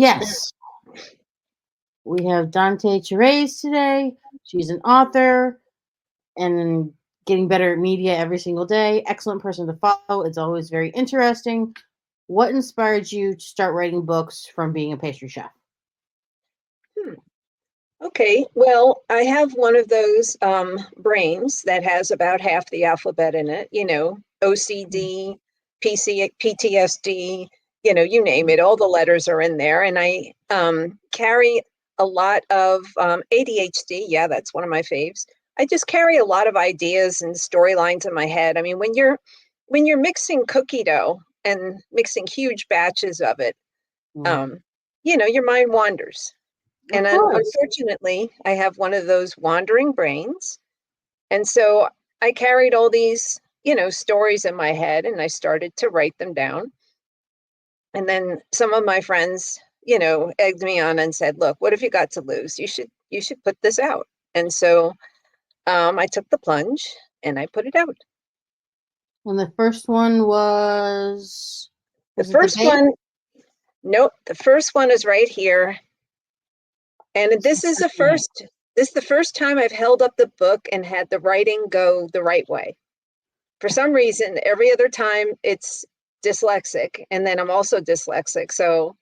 Yes, we have Dante Terese today. She's an author and getting better at media every single day. Excellent person to follow. It's always very interesting. What inspired you to start writing books from being a pastry chef? Hmm. Okay, well, I have one of those brains that has about half the alphabet in it, OCD, PTSD, you name it, all the letters are in there. And I carry a lot of ADHD. Yeah, that's one of my faves. I just carry a lot of ideas and storylines in my head. I mean, when you're mixing cookie dough and mixing huge batches of it, Mm. um, your mind wanders. Of And course. unfortunately, I have one of those wandering brains. And so I carried all these, stories in my head and I started to write them down. And then some of my friends, egged me on and said, "Look, what have you got to lose? You should put this out." And so I took the plunge and I put it out. And the first one The was it the first bake? one, nope, the first one is right here. And this is the first time I've held up the book and had the writing go the right way. For some reason, every other time it's dyslexic, and then I'm also dyslexic, so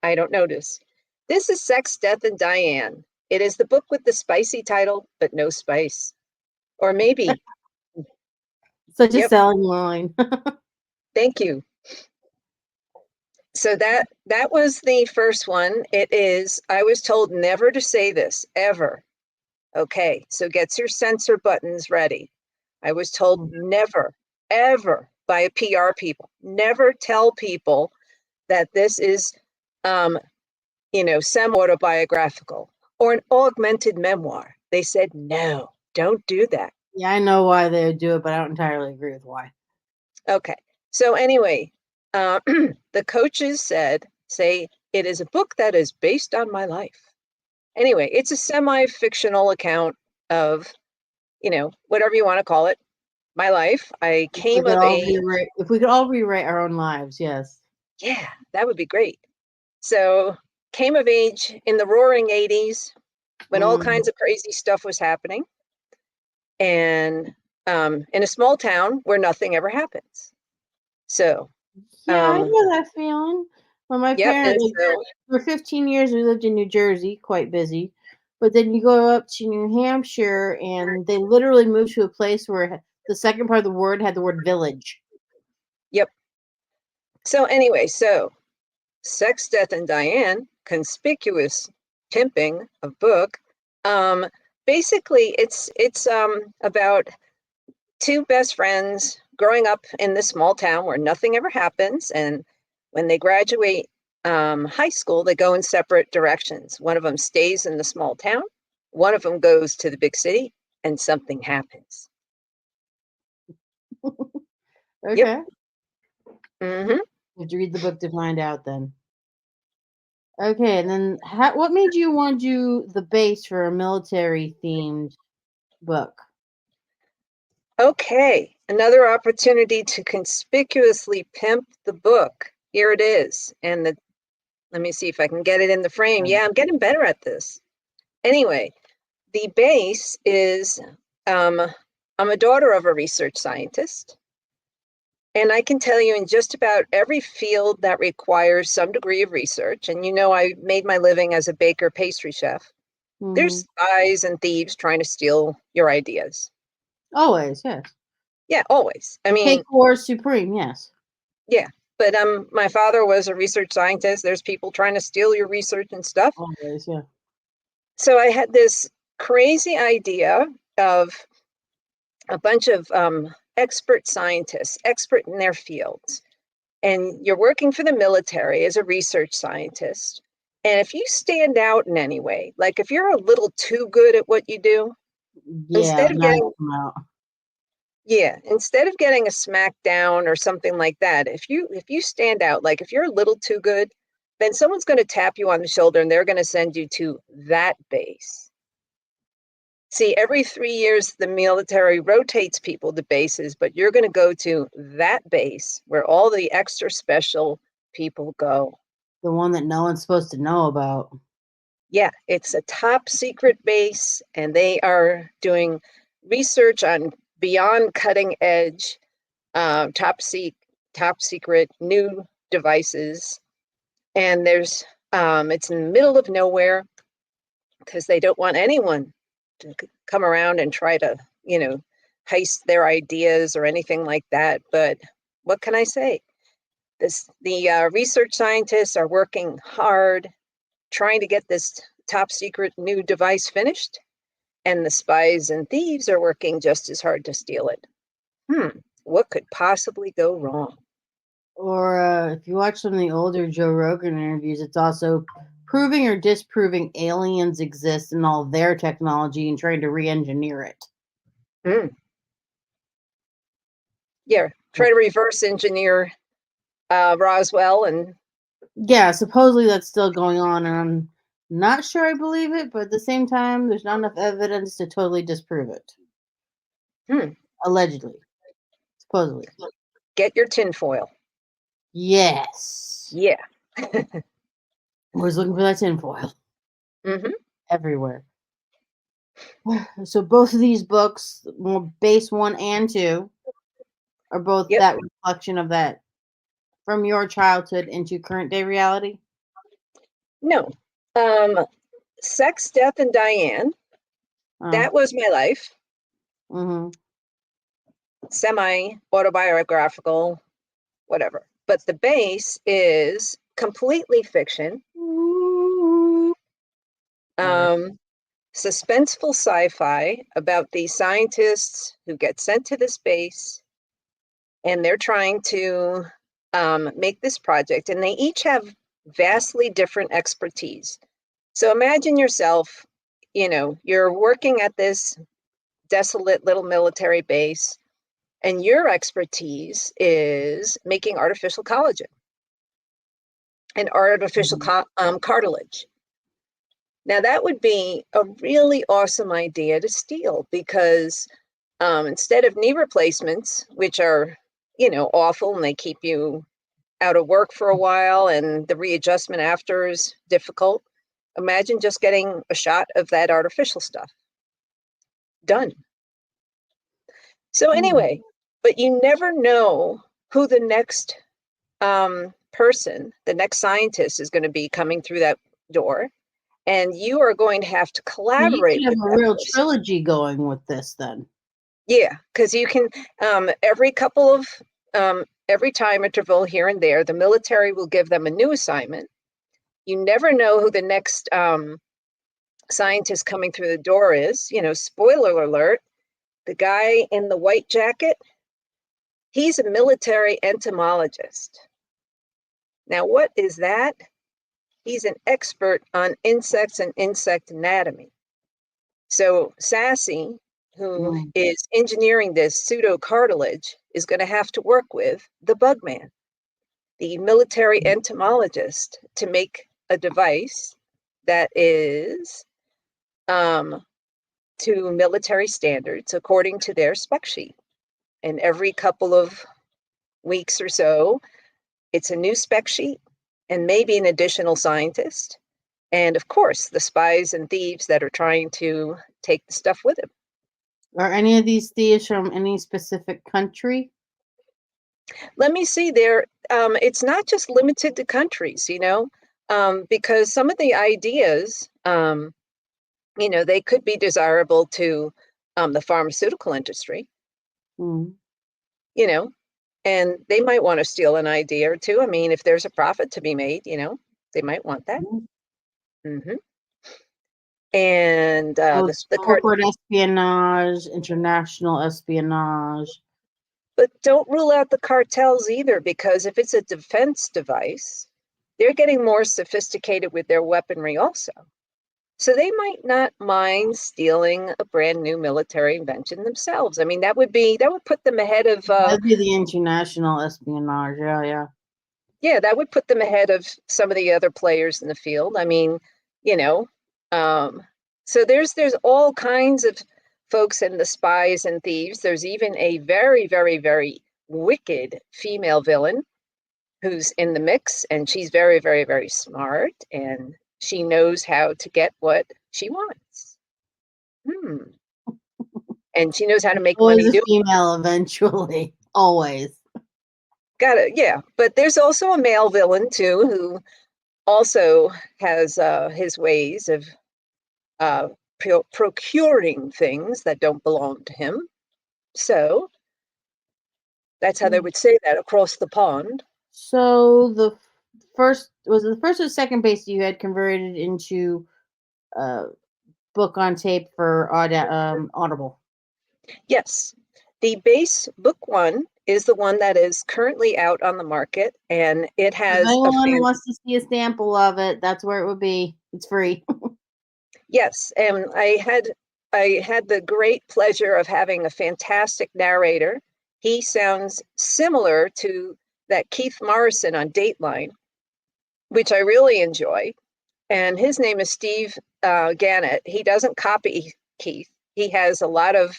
I don't notice. This is Sex, Death, and Diane. It is the book with the spicy title, but no spice. Or maybe, Such a yep, selling line. thank you. So that was the first one. It is, I was told never to say this, ever. Okay, so get your censor buttons ready. I was told never, ever by a PR people, never tell people that this is, semi-autobiographical or an augmented memoir. They said, no, don't do that. Yeah, I know why they would do it, but I don't entirely agree with why. Okay. So anyway, the coaches say it is a book that is based on my life. Anyway, it's a semi-fictional account of, whatever you want to call it, my life. I If we came could of all age. rewrite, if we could all rewrite our own lives, yes. Yeah, that would be great. So came of age in the roaring 80s when all Mm. kinds of crazy stuff was happening. And in a small town where nothing ever happens. So, Yeah, I know that feeling. When my yep. And parents, like, so, for 15 years, we lived in New Jersey, quite busy. But then you go up to New Hampshire, and they literally moved to a place where the second part of the word had the word village. yep. So, anyway, Sex, Death, and Diane, conspicuous pimping of book. Um, Basically, it's about two best friends growing up in this small town where nothing ever happens. And when they graduate high school, they go in separate directions. One of them stays in the small town, one of them goes to the big city, and something happens. Yep. Okay. Hmm. You have to read the book to find out then. Okay, and then what made you want to do the base for a military themed book? Okay, another opportunity to conspicuously pimp the book. Here it is. And let me see if I can get it in the frame. Yeah, I'm getting better at this. Anyway, the base is um, I'm a daughter of a research scientist. And I can tell you in just about every field that requires some degree of research, and I made my living as a baker pastry chef, Hmm. there's spies and thieves trying to steal your ideas. Always, yes. Yeah, always. I Cake mean, Wars Supreme, yes. yeah. But my father was a research scientist. There's people trying to steal your research and stuff. Always, yeah. So I had this crazy idea of a bunch of expert scientists, expert in their fields, and you're working for the military as a research scientist. And if you stand out in any way, like if you're a little too good at what you do, Yeah, instead of knives getting, come out. yeah, instead of getting a smackdown or something like that, if you stand out, like if you're a little too good, then someone's going to tap you on the shoulder and they're going to send you to that base. See, every 3 years, the military rotates people to bases, but you're going to go to that base where all the extra special people go. The one that no one's supposed to know about. Yeah, it's a top secret base, and they are doing research on beyond cutting edge, top secret new devices. And it's in the middle of nowhere because they don't want anyone to come around and try to, heist their ideas or anything like that. But what can I say? The research scientists are working hard trying to get this top secret new device finished, and the spies and thieves are working just as hard to steal it. What could possibly go wrong? Or if you watch some of the older Joe Rogan interviews, it's also proving or disproving aliens exist and all their technology and trying to re-engineer it. Hmm. Yeah, try to reverse engineer Roswell. And yeah, supposedly that's still going on, and I'm not sure I believe it, but at the same time, there's not enough evidence to totally disprove it. Allegedly, supposedly. Get your tinfoil. Yes. Yeah. Always looking for that tinfoil. Mm-hmm. Everywhere. So both of these books, base 1 and 2, are both Yep. that reflection of that from your childhood into current day reality. No. Sex, Death, and Diane. That was my life. Mm-hmm. Semi-autobiographical, whatever. But the base is completely fiction. Suspenseful sci-fi about these scientists who get sent to the space, and they're trying to make this project, and they each have vastly different expertise. So imagine yourself, you're working at this desolate little military base, and your expertise is making artificial collagen and artificial cartilage. Now, that would be a really awesome idea to steal, because instead of knee replacements, which are, awful, and they keep you out of work for a while, and the readjustment after is difficult, imagine just getting a shot of that artificial stuff. Done. So anyway, but you never know who the next person, the next scientist is going to be coming through that door. And you are going to have to So you collaborate could have with a that real person. trilogy going with this then. Yeah, because you can, every time interval here and there, the military will give them a new assignment. You never know who the next scientist coming through the door is. Spoiler alert, the guy in the white jacket, he's a military entomologist. Now, what is that? He's an expert on insects and insect anatomy. So Sassy, who is engineering this pseudo cartilage, is going to have to work with the bug man, the military entomologist, to make a device that is to military standards according to their spec sheet. And every couple of weeks or so, it's a new spec sheet and maybe an additional scientist. And of course, the spies and thieves that are trying to take the stuff with him. Are any of these thieves from any specific country? Let me see there. It's not just limited to countries, because some of the ideas, they could be desirable to the pharmaceutical industry, and they might want to steal an idea or two. I mean, if there's a profit to be made, they might want that. Mm-hmm. And the corporate espionage, international espionage. But don't rule out the cartels either, because if it's a defense device, they're getting more sophisticated with their weaponry also. So they might not mind stealing a brand new military invention themselves. I mean, that would put them ahead of That'd be the international espionage. Yeah. Yeah, that would put them ahead of some of the other players in the field. I mean, so there's all kinds of folks in the spies and thieves. There's even a very, very, very wicked female villain who's in the mix, and she's very, very, very smart, and she knows how to get what she wants. And she knows how to make Always money a doing it. female eventually. Always. Got it. Yeah, but there's also a male villain too, who also has his ways of uh, procuring things that don't belong to him. So that's how they would say that across the pond. So the first was it the first or second base you had converted into uh book on tape for Audible. Yes, the base book one is the one that is currently out on the market, and it If has a anyone fan. wants to see a sample of it, that's where it would be. It's free. Yes, and I had the great pleasure of having a fantastic narrator. He sounds similar to that Keith Morrison on Dateline, which I really enjoy. And his name is Steve Gannett. He doesn't copy Keith. He has a lot of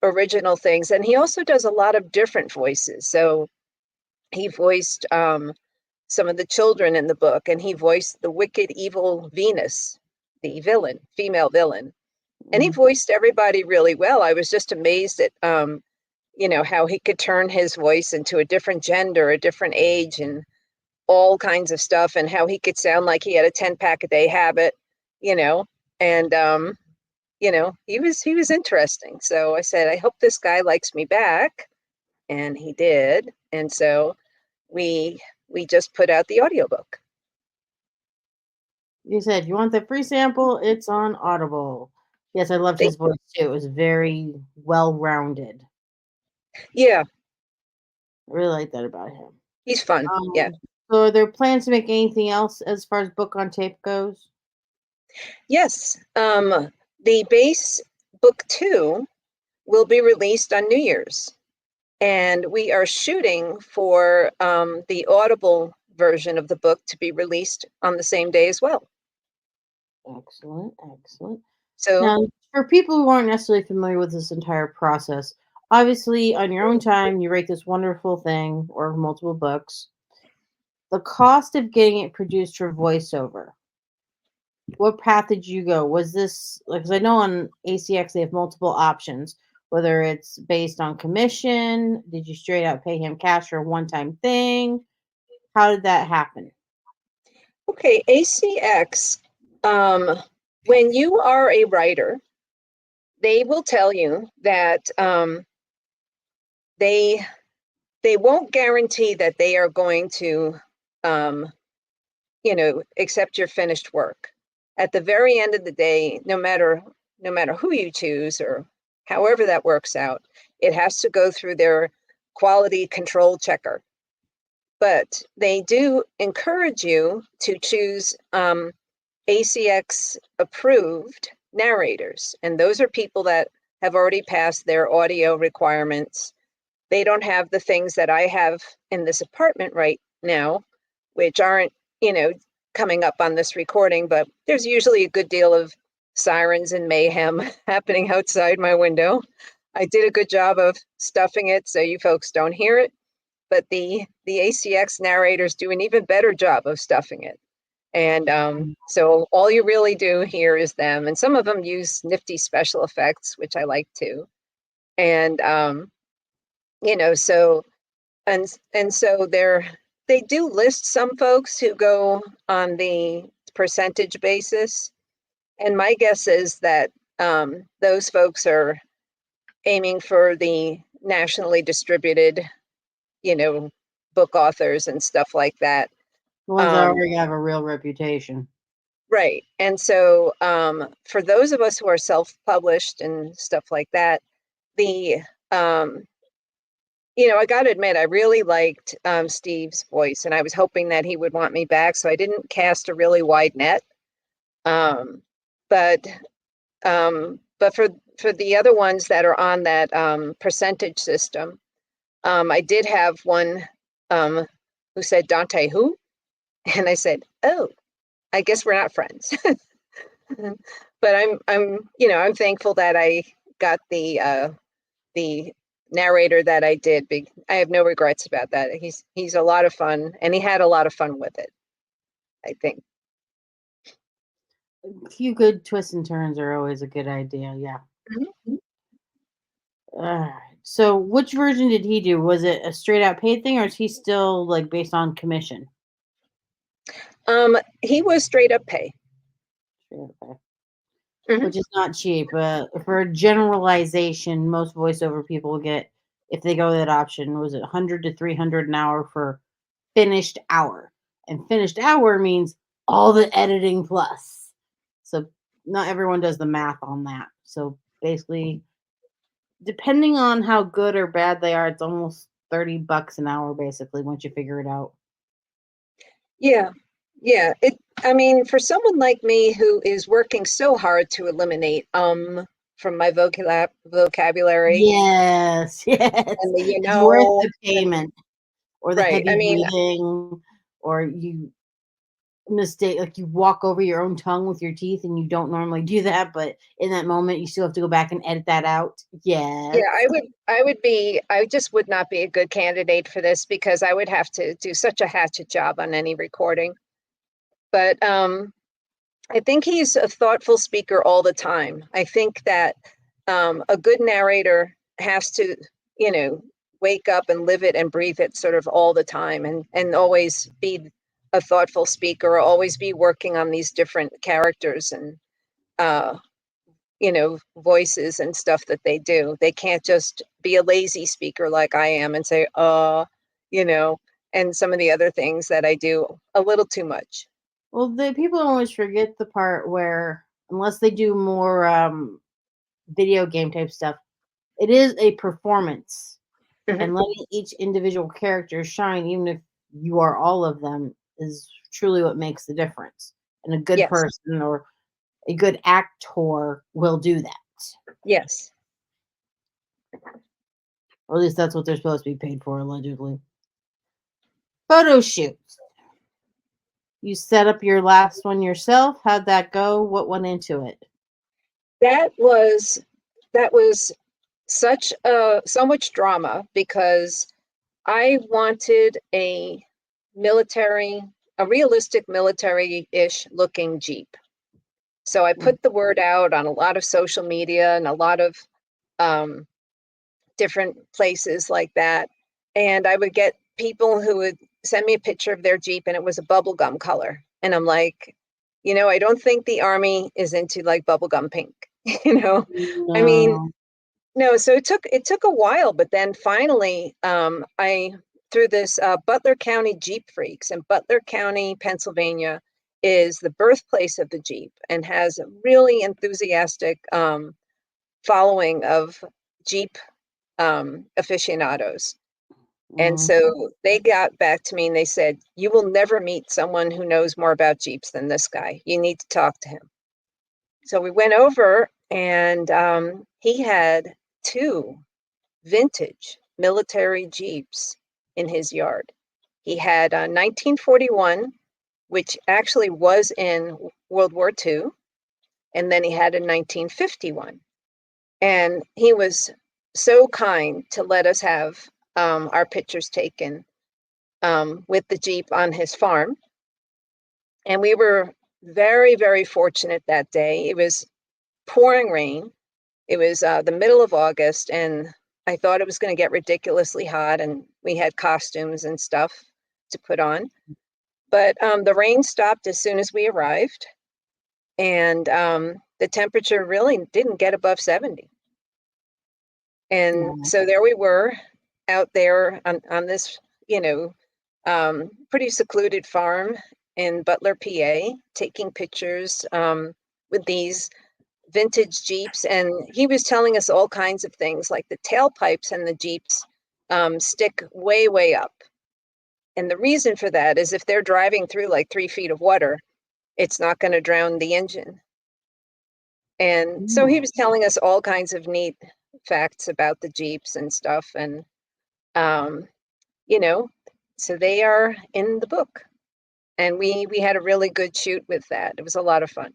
original things, and he also does a lot of different voices. So he voiced some of the children in the book, and he voiced the wicked, evil Venus, the villain, female villain, and he voiced everybody really well. I was just amazed at how he could turn his voice into a different gender, a different age, and all kinds of stuff, and how he could sound like he had a 10-pack a day habit, you know, and he was interesting. So I said, I hope this guy likes me back, and he did. And so we just put out the audiobook. You said you want the free sample, it's on Audible. Yes, I loved his voice too. It was very well rounded. Yeah, I really like that about him. he's fun. Yeah. So are there plans to make anything else as far as book on tape goes? Yes. The base book 2 will be released on New Year's, and we are shooting for the Audible version of the book to be released on the same day as well. Excellent, excellent. So Now, for people who aren't necessarily familiar with this entire process, obviously on your own time you write this wonderful thing or multiple books. The cost of getting it produced for voiceover. What path did you go? Was this like, because I know on ACX they have multiple options, whether it's based on commission, did you straight out pay him cash for a one-time thing? How did that happen? okay, ACX, when you are a writer, they will tell you that they won't guarantee that they are going to um, accept your finished work. At the very end of the day, no matter who you choose or however that works out, it has to go through their quality control checker. But they do encourage you to choose ACX approved narrators, and those are people that have already passed their audio requirements. They don't have the things that I have in this apartment right now, which aren't, coming up on this recording, but there's usually a good deal of sirens and mayhem happening outside my window. I did a good job of stuffing it so you folks don't hear it, but the ACX narrators do an even better job of stuffing it. And so all you really do hear is them, and some of them use nifty special effects, which I like too. And so so they do list some folks who go on the percentage basis, and my guess is that those folks are aiming for the nationally distributed, book authors and stuff like that. The ones that already have a real reputation. Right. And so for those of us who are self-published and stuff like that, the I got to admit, I really liked Steve's voice, and I was hoping that he would want me back, so I didn't cast a really wide net. Um, but for the other ones that are on that percentage system, I did have one who said, Dante, who? And I said, oh, I guess we're not friends. But I'm thankful that I got the narrator that I did. I have no regrets about that. He's a lot of fun, and he had a lot of fun with it, I think. A few good twists and turns are always a good idea. Yeah. Mhm. Alright. So which version did he do? Was it a straight out paid thing or is he still like based on commission? He was straight up pay. Straight up pay. Mhm. Which is not cheap. For a generalization, most voiceover people get if they go that option, was it 100 to 300 an hour for finished hour? And finished hour means all the editing plus. So not everyone does the math on that. So basically, depending on how good or bad they are, it's almost $30 an hour basically once you figure it out. Yeah. Yeah. I mean, for someone like me who is working so hard to eliminate from my vocabulary Yes, yes. and the It's worth the and payment or the right. I heavy mean, breathing or you mistake like you walk over your own tongue with your teeth and you don't normally do that, but in that moment you still have to go back and edit that out. Yes. yeah, I just would not be a good candidate for this because I would have to do such a hatchet job on any recording. But I think he's a thoughtful speaker all the time. I think that a good narrator has to, you know, wake up and live it and breathe it sort of all the time and always be a thoughtful speaker or always be working on these different characters and uh, voices and stuff that they do. They can't just be a lazy speaker like I am and say, you know, and some of the other things that I do a little too much. Well, the people always forget the part where unless they do more video game type stuff, it is a performance Mhm. and letting each individual character shine even if you are all of them is truly what makes the difference. And a good Yes, person or a good actor will do that. yes. Or at least that's what they're supposed to be paid for, allegedly. Photo shoots. You set up your last one yourself. How'd that go? What went into it? That was that was so much drama because I wanted military, a realistic military-ish looking Jeep. So I Mm. put the word out on a lot of social media and a lot of um, different places like that. And I would get people who would send me a picture of their Jeep and it was a bubblegum color. And I'm like, I don't think the army is into like bubblegum pink. you know, I mean, No. no, so it took a while, but then finally, I through this Butler County Jeep Freaks, and Butler County, Pennsylvania, is the birthplace of the Jeep and has a really enthusiastic following of Jeep aficionados. And Mm. so they got back to me and they said, "You will never meet someone who knows more about Jeeps than this guy. You need to talk to him." So we went over, and he had two vintage military Jeeps in his yard. He had a 1941, which actually was in World War II, and then he had a 1951. And he was so kind to let us have our pictures taken with the Jeep on his farm. And we were very, very fortunate that day. It was pouring rain. It was the middle of August, and I thought it was going to get ridiculously hot, and we had costumes and stuff to put on. But the rain stopped as soon as we arrived, and the temperature really didn't get above 70. And Mm. so there we were out there on this, pretty secluded farm in Butler, PA, taking pictures with these vintage Jeeps, and he was telling us all kinds of things, like the tailpipes and the Jeeps stick way, way up. And the reason for that is if they're driving through like 3 feet of water, it's not going to drown the engine. And so he Mm. was telling us all kinds of neat facts about the Jeeps and stuff. And, um, you know, so they are in the book. And we had a really good shoot with that. It was a lot of fun.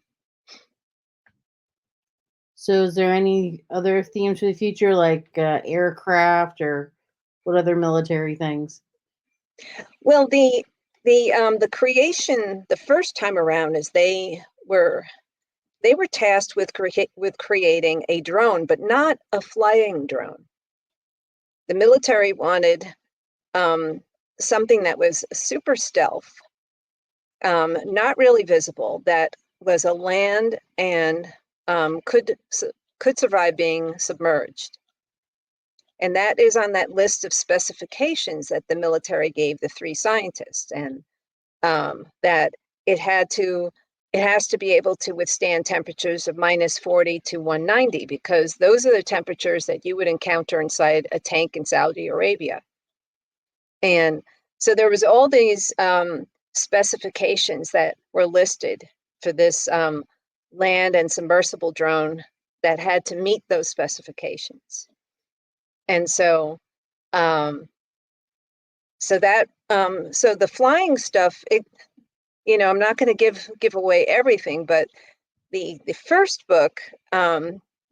So, is there any other themes for the future, like aircraft or what other military things? Well, the creation the first time around is they were tasked with creating a drone, but not a flying drone. The military wanted um, something that was super stealth, not really visible, that was a land and could survive being submerged. And that is on that list of specifications that the military gave the three scientists, and that it had to it has to be able to withstand temperatures of -40 to 190, because those are the temperatures that you would encounter inside a tank in Saudi Arabia. And so there was all these specifications that were listed for this land and submersible drone that had to meet those specifications. And so um, so the flying stuff, I'm not going to give away everything, but the first book,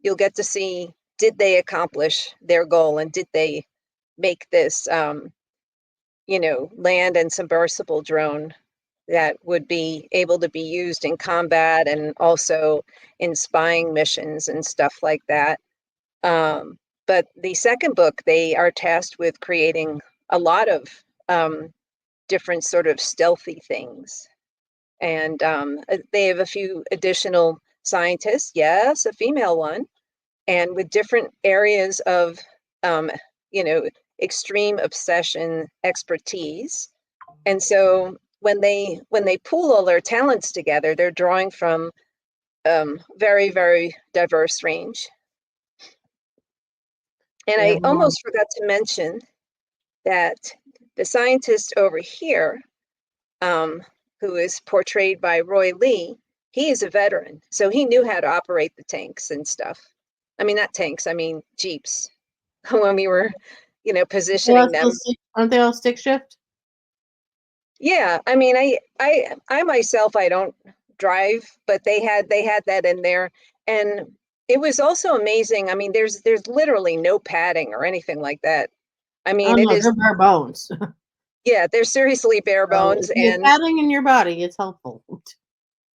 you'll get to see, did they accomplish their goal, and did they make this land and submersible drone that would be able to be used in combat and also in spying missions and stuff like that. But the second book, they are tasked with creating a lot of different sort of stealthy things. And they have a few additional scientists, yes, a female one, and with different areas of, um, you know, extreme obsession expertise. And so when they pool all their talents together, they're drawing from very, very diverse range. And Yeah, I almost forgot to mention that the scientist over here, um, who is portrayed by Roy Lee, he is a veteran, so he knew how to operate the tanks and stuff. I mean, not tanks, I mean jeeps, when we were, positioning them. aren't they all stick shift? Yeah, I mean, I myself, I don't drive, but they had that in there, and it was also amazing. I mean, there's literally no padding or anything like that. I Oh mean, it no, is, they're bare bones. yeah, they're seriously bare So if bones, you have and padding in your body, it's helpful.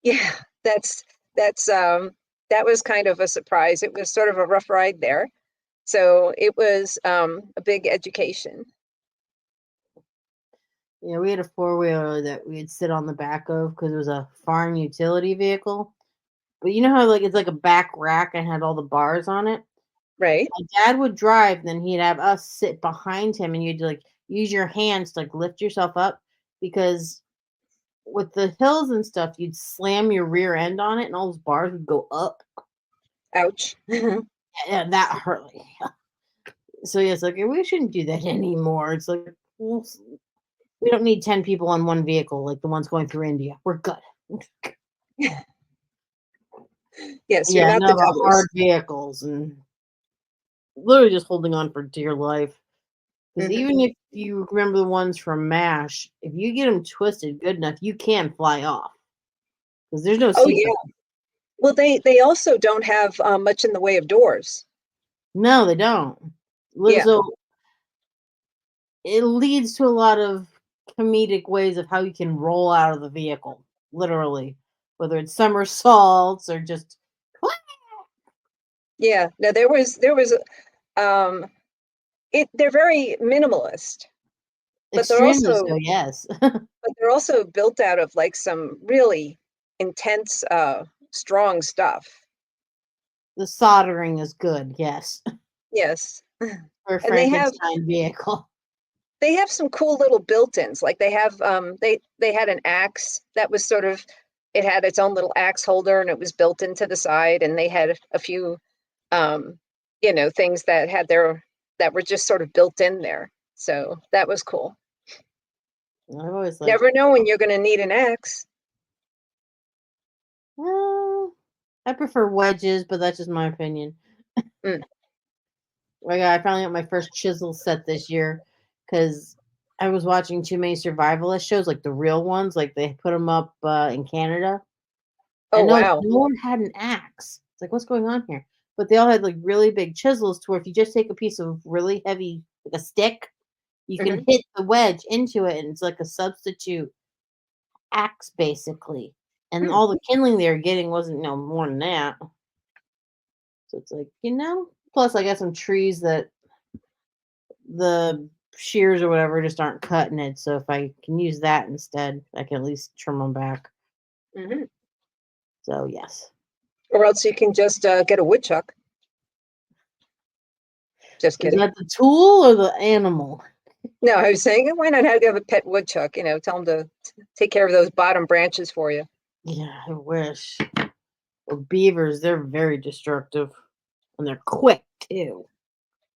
yeah, that's that was kind of a surprise. It was sort of a rough ride there. So it was a big education. Yeah, we had a four-wheeler that we'd sit on the back of because it was a farm utility vehicle. But you know how like it's like a back rack and had all the bars on it? Right? My dad would drive, then he'd have us sit behind him and you'd like use your hands to like lift yourself up because with the hills and stuff, you'd slam your rear end on it and all those bars would go up. Ouch. And that hurt. So yeah, it's like we shouldn't do that anymore. It's like well, we don't need 10 people on one vehicle like the ones going through India. We're good. Yes, you're Yeah, not no, the about hard Covers. vehicles and literally just holding on for dear life. Because Hmm. even if you remember the ones from MASH, if you get them twisted good enough, you can fly off. Because there's no Oh yeah. seatbelt. Well, they also don't have much in the way of doors. No, they don't. Yeah. So it leads to a lot of comedic ways of how you can roll out of the vehicle, literally, whether it's somersaults or just Yeah. No, there was um they're very minimalist, but they're extremely also so. Yes, but they're also built out of like some really intense strong stuff. the soldering is good. Yes, Yes. for a And Frankenstein vehicle. they have some cool little built-ins. Like they had an axe that was sort of, it had its own little axe holder, and it was built into the side, and they had a few um things that were just sort of built in there. So that was cool. I've always liked. Never know when you're going to need an axe. Uh, I prefer wedges, but that's just my opinion. Mm. I finally got my first chisel set this year because I was watching too many survivalist shows, like the real ones, like they put them up in Canada, Oh and no, wow. no one had an axe. It's like, what's going on here? but they all had like really big chisels to where if you just take a piece of really heavy, like a stick, you can Hmm. hit the wedge into it, and it's like a substitute axe basically. And Hmm. all the kindling they were getting wasn't more than that. So it's like, plus I got some trees that the shears or whatever just aren't cutting it. So if I can use that instead, I can at least trim them back. Hmm. So yes. Or else you can just get a woodchuck. Just Is kidding. that the tool or the animal? No, I was saying, why not have a pet woodchuck? Tell them to take care of those bottom branches for you. Yeah, I wish. Or beavers, they're very destructive. And they're quick too.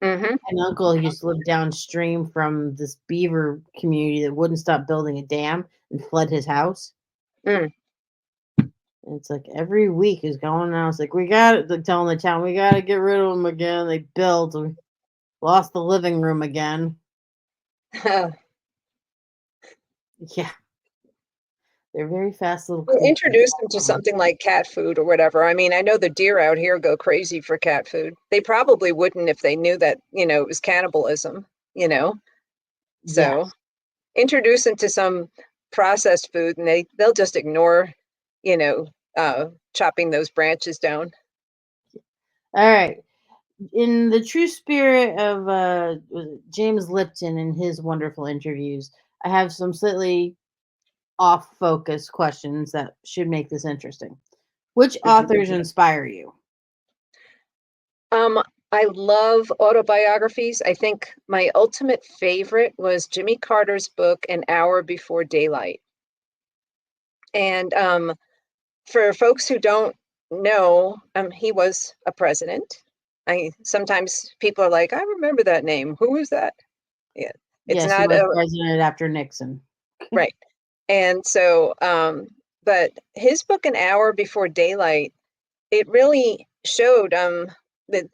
Hmm. My uncle used to live downstream from this beaver community that wouldn't stop building a dam and flood his house. Mm. And it's like every week is going on. It's like we got it. They're telling the town we got to get rid of them again. They built. We lost the living room again. Yeah, they're very fast little Well, creatures. introduce them to something like cat food or whatever. I mean, I know the deer out here go crazy for cat food. They probably wouldn't if they knew that, it was cannibalism, you know? So Yes. introduce them to some processed food and they'll just ignore, you know, chopping those branches down. All right. In the true spirit of was it James Lipton and his wonderful interviews, I have some slightly off focus questions that should make this interesting. Which Mhm. authors inspire you? Um, I love autobiographies. I think my ultimate favorite was Jimmy Carter's book, An Hour Before Daylight. And for folks who don't know, he was a president. I sometimes people are like, I remember that name. Who is that? Yeah, it's Yes, he not was a president after Nixon. right. And so, but his book, An Hour Before Daylight, it really showed that.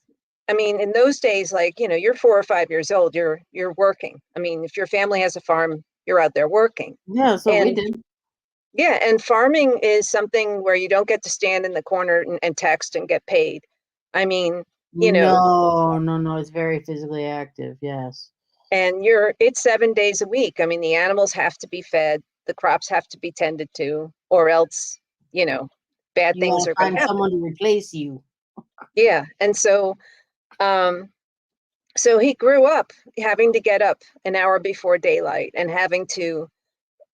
I mean, in those days, like you're 4 or 5 years old, you're working. I mean, if your family has a farm, you're out there working, Yeah, so we and did. yeah, and farming is something where you don't get to stand in the corner and text and get paid. I mean, you know, No, no, no. It's very physically active. Yes. and it's 7 days a week. I mean, the animals have to be fed, the crops have to be tended to, or else, you know, bad You things want are to going to find happen. someone to replace you. Yeah, and um, so he grew up having to get up an hour before daylight and having to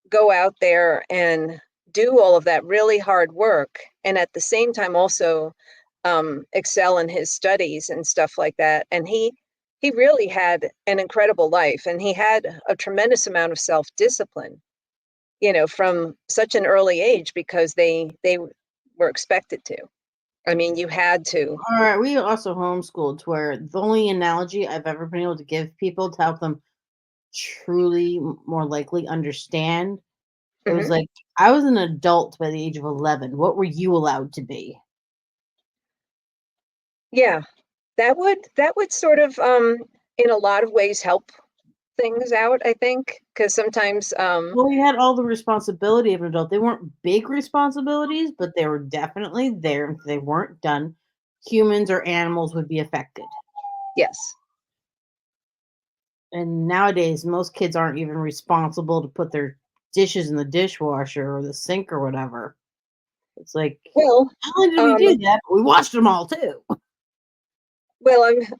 go out there and do all of that really hard work, and at the same time also excel in his studies and stuff like that. And he really had an incredible life, and he had a tremendous amount of self-discipline, from such an early age because they were expected to. I mean, you had to. All right. We also homeschooled to where the only analogy I've ever been able to give people to help them truly more likely understand. It was Mhm. like I was an adult by the age of 11. What were you allowed to be? Yeah, that would sort of in a lot of ways help things out, I think, because sometimes Well, we had all the responsibility of an adult. They weren't big responsibilities, but they were definitely there. If they weren't done, humans or animals would be affected. yes. And nowadays, most kids aren't even responsible to put their dishes in the dishwasher or the sink or whatever. It's like, Well, not only did we um do that, but we washed them all too.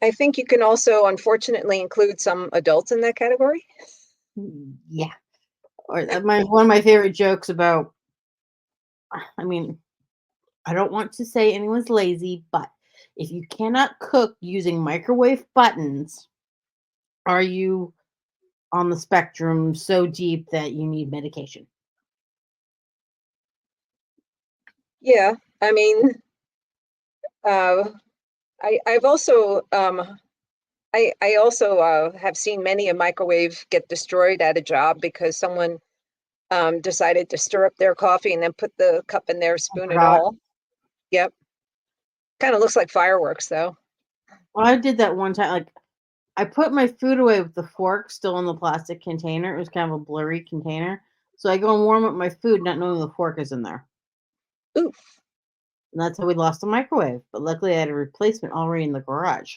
I think you can also unfortunately include some adults in that category. Yeah. Or one of my favorite jokes about, I mean, I don't want to say anyone's lazy, but if you cannot cook using microwave buttons, are you on the spectrum so deep that you need medication? Yeah, I mean, uh, I've also I also have seen many a microwave get destroyed at a job because someone decided to stir up their coffee and then put the cup in their I spoon and forgot. all. Yep, kind of looks like fireworks though. Well, I did that one time. Like, I put my food away with the fork still in the plastic container. It was kind of a blurry container. So I go and warm up my food, not knowing the fork is in there. Oof. And that's how we lost the microwave. But luckily, I had a replacement already in the garage.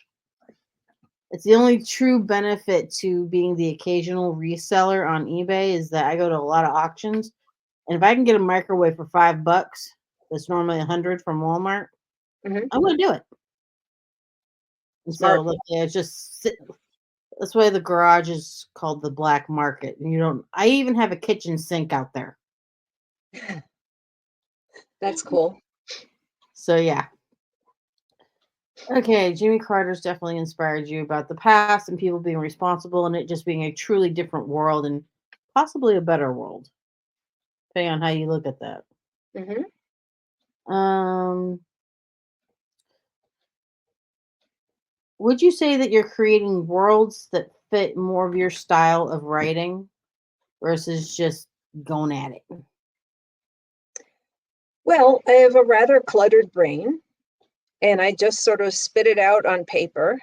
It's the only true benefit to being the occasional reseller on eBay is that I go to a lot of auctions, and if I can get a microwave for $5, that's normally 100 from Walmart, Hmm. I'm gonna do it. And so, Smart. luckily, I just sit. That's why the garage is called the black market. And you don't. I even have a kitchen sink out there. That's cool. So yeah. Okay, Jimmy Carter's definitely inspired you about the past and people being responsible and it just being a truly different world and possibly a better world, depending on how you look at that. Hmm. Um, would you say that you're creating worlds that fit more of your style of writing versus just going at it? Well, I have a rather cluttered brain, and I just sort of spit it out on paper,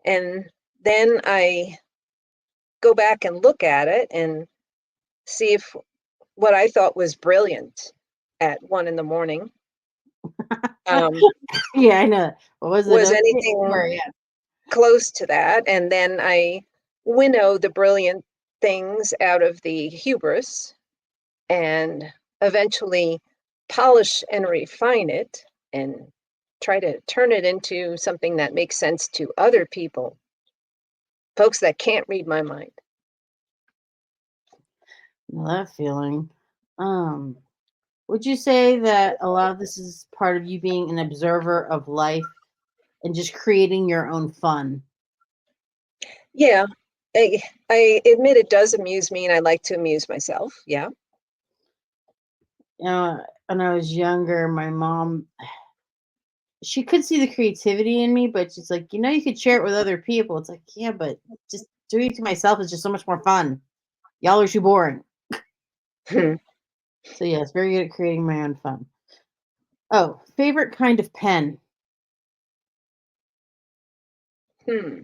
and then I go back and look at it and see if what I thought was brilliant at 1 in the morning um, Yeah, I know. What was it? was Okay, anything sorry, yeah. close to that, and then I winnow the brilliant things out of the hubris and eventually polish and refine it and try to turn it into something that makes sense to other people, folks that can't read my mind. Know that feeling. Um, would you say that a lot of this is part of you being an observer of life and just creating your own fun? Yeah, I admit it does amuse me, and I like to amuse myself. Yeah. You know, when I was younger, my mom, she could see the creativity in me, but she's like, you could share it with other people. It's like, yeah, but just doing it to myself is just so much more fun. Y'all are too boring. Hmm. So yeah, it's very good at creating my own fun. Oh, favorite kind of pen. Hmm.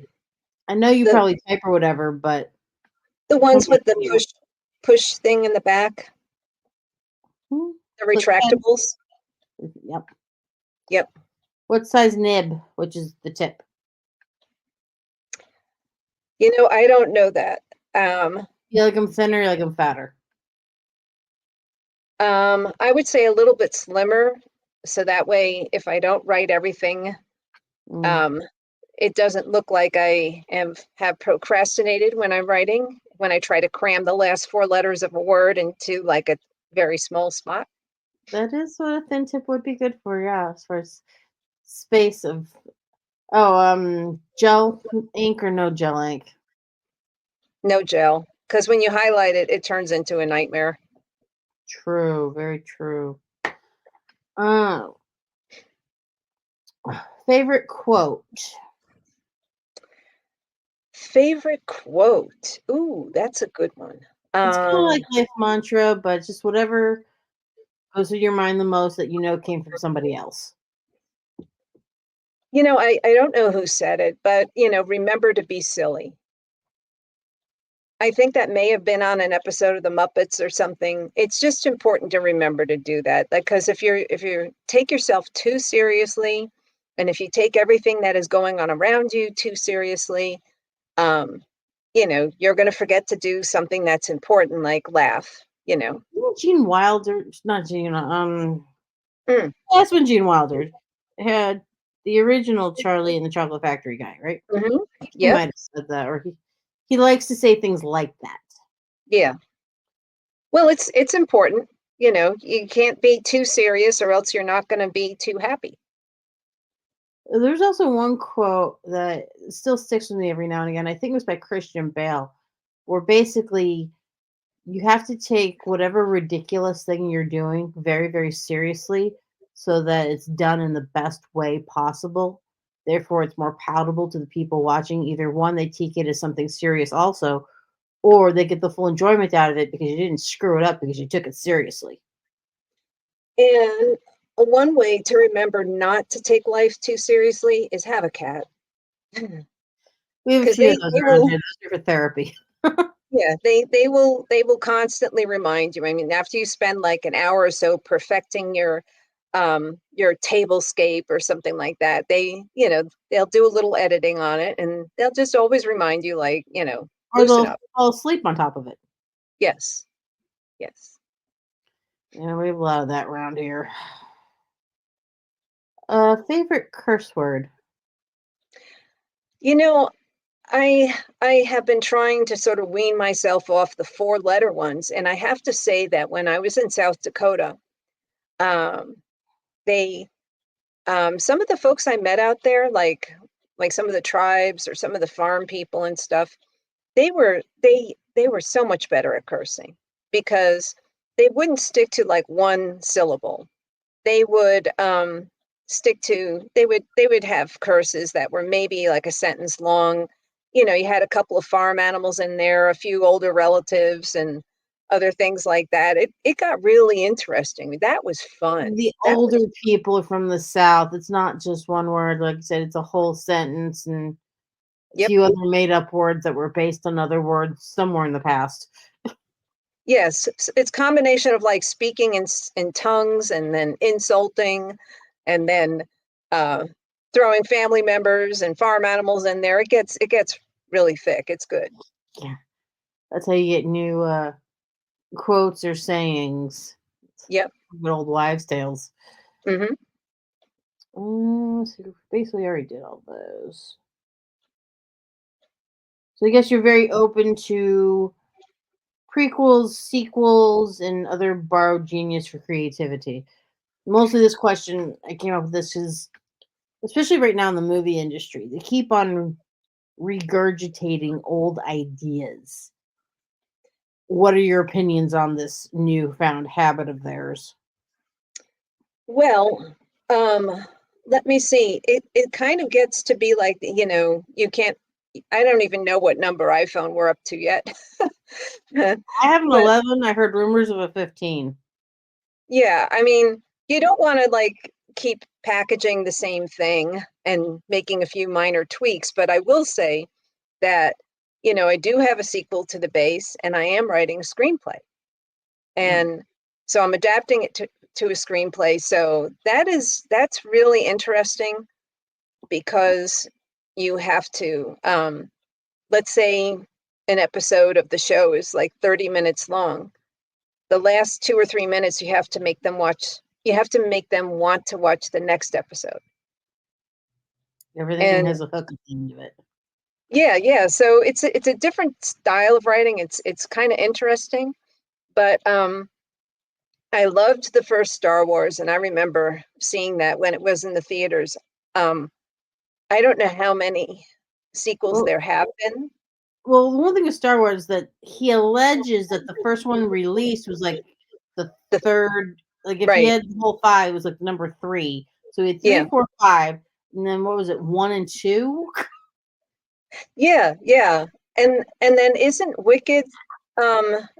I know you The probably type or whatever, but the come ones on with the you. push thing in the back, Hmm, the click pen. retractables. Yep. Yep. What size nib, which is the tip? I don't know that. Um, You like them thinner, you like them fatter? I would say a little bit slimmer, so that way, if I don't write everything, Mm, um, it doesn't look like I have procrastinated when I'm writing. When I try to cram the last four letters of a word into like a very small spot. that is what a thin tip would be good for, yeah, as far as space of gel ink or no gel ink. No gel, because when you highlight it, it turns into a nightmare. True, very true. Uh, favorite quote. Favorite quote? Ooh, that's a good one. It's kind of Um, like life mantra, but just whatever goes through your mind the most that came from somebody else. I don't know who said it, but remember to be silly. I think that may have been on an episode of the Muppets or something. It's just important to remember to do that. Because if you take yourself too seriously, and if you take everything that is going on around you too seriously, um, you're going to forget to do something that's important, like laugh. Gene Wilder, not Gene. Mm, That's when Gene Wilder had the original Charlie and the Chocolate Factory guy, right? hmm. He Yep. might have said that, or he likes to say things like that. Yeah. Well, it's important. You can't be too serious, or else you're not going to be too happy. There's also one quote that still sticks with me every now and again. I think it was by Christian Bale, where basically you have to take whatever ridiculous thing you're doing very, very seriously so that it's done in the best way possible. Therefore, it's more palatable to the people watching. Either one, they take it as something serious also, or they get the full enjoyment out of it because you didn't screw it up because you took it seriously. And one way to remember not to take life too seriously is have a cat. We have a Because few of they, those they around will, here. Those are for therapy. yeah, they will constantly remind you. I mean, after you spend like an hour or so perfecting your your tablescape or something like that. They'll do a little editing on it, and they'll just always remind you, like, Or loosen they'll up. fall asleep on top of it. Yes, yes. Yeah, we have a lot of that around here. Favorite curse word? You know, I have been trying to sort of wean myself off the four-letter ones, and I have to say that when I was in South Dakota, um, they some of the folks I met out there, like some of the tribes or some of the farm people and stuff, they were so much better at cursing because they wouldn't stick to like one syllable. They would stick to they would have curses that were maybe like a sentence long. You had a couple of farm animals in there, a few older relatives, and other things like that. It got really interesting. That was fun. The That older was people from the South, it's not just one word, like you said, it's a whole sentence and a Yep. few other made up words that were based on other words somewhere in the past. Yes, it's combination of like speaking in tongues and then insulting and then uh, throwing family members and farm animals in there. It gets really thick. It's good. Yeah. That's how you get new quotes or sayings. Yep. Good old wives' tales. Hmm. So basically already did all those. So I guess you're very open to prequels, sequels, and other borrowed genius for creativity. Mostly this question, I came up with this is especially right now in the movie industry, they keep on regurgitating old ideas. What are your opinions on this newfound habit of theirs? Well, um, let me see. It kind of gets to be like, you can't. I don't even know what number iPhone we're up to yet. I have an But 11. I heard rumors of a 15. yeah, I mean, you don't want to like keep packaging the same thing and making a few minor tweaks, but I will say that, I do have a sequel to the base and I am writing a screenplay. Mm. And so I'm adapting it to a screenplay. So that's really interesting because you have to let's say an episode of the show is like 30 minutes long. The last 2 or 3 minutes you have to make them want to watch the next episode. Everything And has a hook at the end of it. yeah, yeah, so it's a different style of writing. It's kind of interesting, but I loved the first Star Wars, and I remember seeing that when it was in the theaters. um I don't know how many sequels Well, there have been. well, the one thing with Star Wars is that he alleges that the first one released was like the The third. Like if he Right. had the whole five, it was like number three. So he had three, Yeah. four, five, and then what was it? One and two. Yeah, yeah. And then isn't Wicked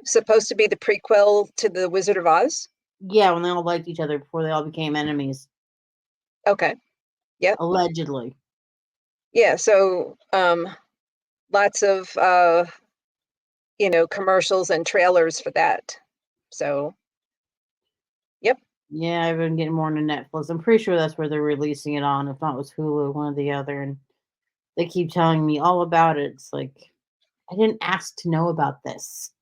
supposed to be the prequel to The Wizard of Oz? Yeah, when they all liked each other before they all became enemies, Okay. Yep. allegedly. Yeah, so lots of commercials and trailers for that. So, yep. Yeah, I've been getting more into Netflix. I'm pretty sure that's where they're releasing it on. If not, it was Hulu, one or the other. And they keep telling me all about it. It's like I didn't ask to know about this.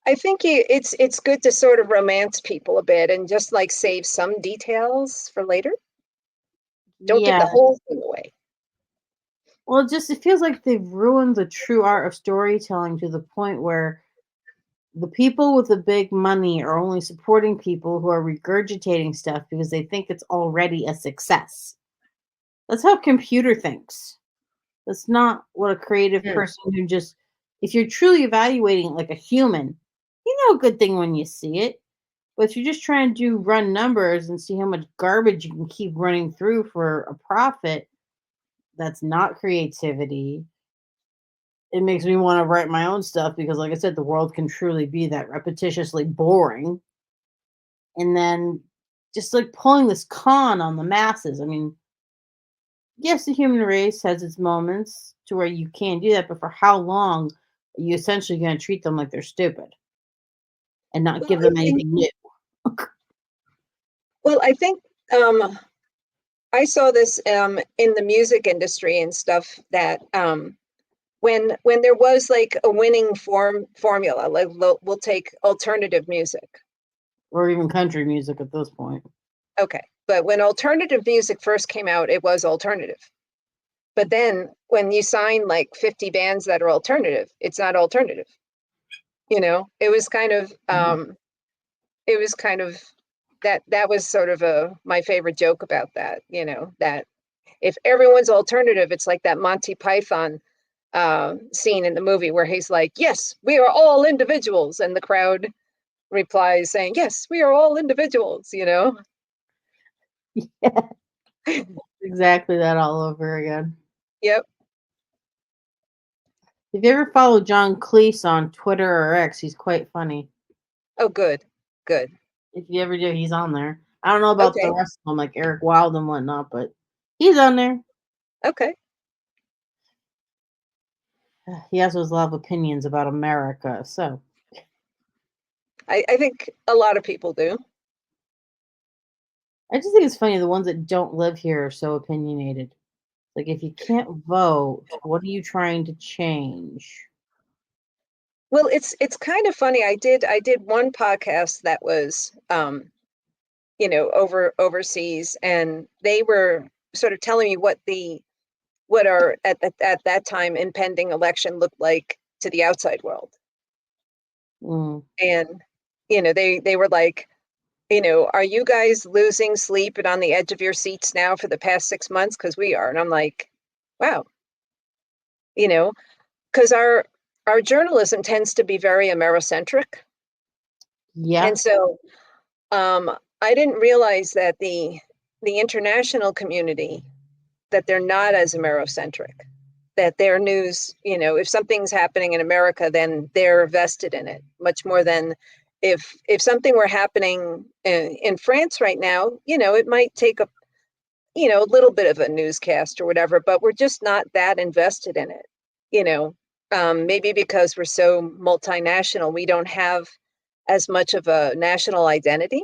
I think it's good to sort of romance people a bit and just like save some details for later. Don't give Yeah. the whole thing away. Well, it feels like they've ruined the true art of storytelling to the point where the people with the big money are only supporting people who are regurgitating stuff because they think it's already a success. That's how computer thinks. That's not what a creative Mm. person who just if you're truly evaluating it like a human, you know a good thing when you see it. But if you're just trying to run numbers and see how much garbage you can keep running through for a profit, that's not creativity. It makes me want to write my own stuff because, like I said, the world can truly be that repetitiously boring. And then just like pulling this con on the masses. I mean, yes, the human race has its moments to where you can't do that, but for how long are you essentially going to treat them like they're stupid and not Well, give them anything new? Well, I think I saw this in the music industry and stuff that when there was like a winning formula, like we'll take alternative music. or even country music at this point. Okay. But when alternative music first came out, it was alternative. But then when you sign like 50 bands that are alternative, it's not alternative. You know, Mhm. it was kind of that was sort of my favorite joke about that, you know, that if everyone's alternative, it's like that Monty Python scene in the movie where he's like, "Yes, we are all individuals," and the crowd replies saying, "Yes, we are all individuals," you know? Yeah, exactly that all over again. Yep. If you ever follow John Cleese on Twitter or X, he's quite funny. Oh, good. Good. If you ever do, he's on there. I don't know about the Okay. rest of them, like Eric Wilde and whatnot, but he's on there. Okay. He also has a lot of opinions about America. So I think a lot of people do. I just think it's funny the ones that don't live here are so opinionated. Like if you can't vote, what are you trying to change? Well, it's kind of funny. I did one podcast that was you know, overseas, and they were sort of telling me what our at that time impending election looked like to the outside world. Mm. And you know, they were like, you know, are you guys losing sleep and on the edge of your seats now for the past 6 months? Because we are. And I'm like, wow, you know, because our journalism tends to be very Americentric. Yeah. And so I didn't realize that the international community, that they're not as Americentric, that their news, you know, if something's happening in America, then they're vested in it much more than if something were happening in France right now, you know, it might take a, you know, a little bit of a newscast or whatever, but we're just not that invested in it, you know. Maybe because we're so multinational, we don't have as much of a national identity,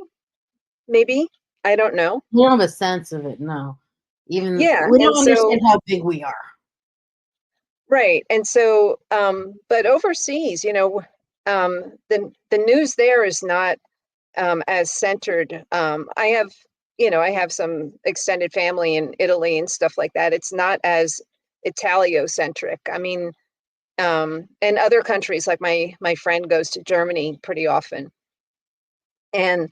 maybe. I don't know. We don't have a sense of it, no. Even Yeah. we And don't understand so, how big we are. right. And so, but overseas, you know, the news there is not as centered. I have, you know, I have some extended family in Italy and stuff like that. It's not as Italio-centric. I mean, and other countries, like my friend goes to Germany pretty often. And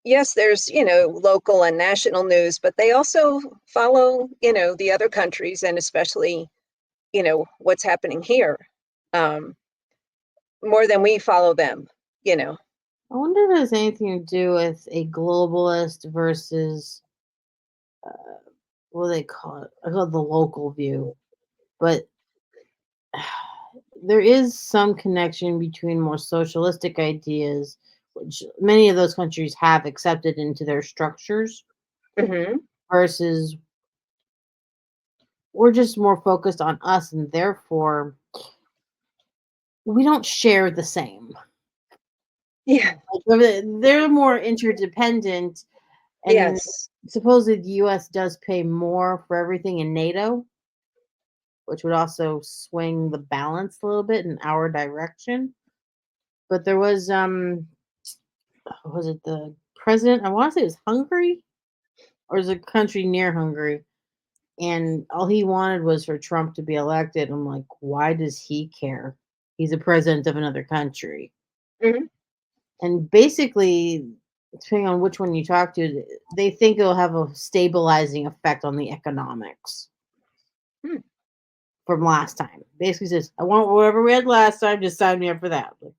yes, there's, you know, local and national news, but they also follow, you know, the other countries and especially, you know, what's happening here, um, more than we follow them, you know. I wonder if it has anything to do with a globalist versus what do they call it? I call it the local view. But there is some connection between more socialistic ideas, which many of those countries have accepted into their structures, Hmm. versus we're just more focused on us, and therefore we don't share the same. Yeah. Like, they're more interdependent, and Yes. supposedly the U.S. does pay more for everything in NATO, which would also swing the balance a little bit in our direction. But there was it the president? I want to say it was Hungary, or is it a country near Hungary? And all he wanted was for Trump to be elected. I'm like, why does he care? He's a president of another country. Hmm. And basically, depending on which one you talk to, they think it'll have a stabilizing effect on the economics Hmm. from last time. Basically says, I want whatever we had last time, just sign me up for that. Like,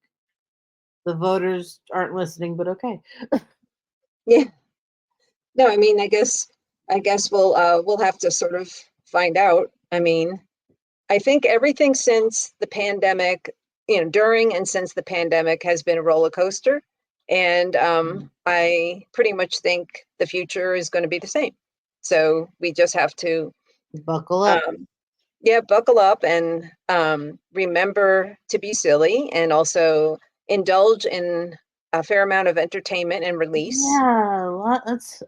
the voters aren't listening, but okay. Yeah. No, I mean, I guess we'll have to sort of find out. I mean, I think everything since the pandemic, you know, during and since the pandemic has been a roller coaster. And I pretty much think the future is going to be the same. So we just have to, Buckle up. um, yeah, buckle up and remember to be silly and also indulge in a fair amount of entertainment and release. Yeah, that's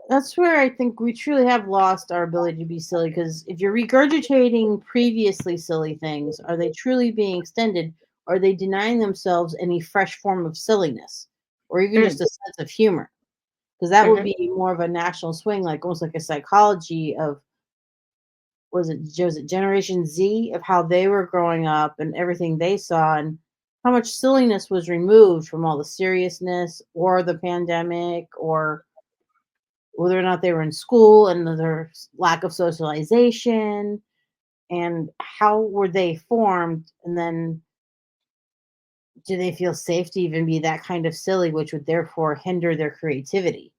That's where I think we truly have lost our ability to be silly. Because if you're regurgitating previously silly things, are they truly being extended? Or are they denying themselves any fresh form of silliness, or even Mm, just a sense of humor? Because that would mhm. be more of a national swing, like almost like a psychology of, was it Generation Z, of how they were growing up and everything they saw, and how much silliness was removed from all the seriousness or the pandemic, or whether or not they were in school and their lack of socialization, and how were they formed, and then do they feel safe to even be that kind of silly, which would therefore hinder their creativity,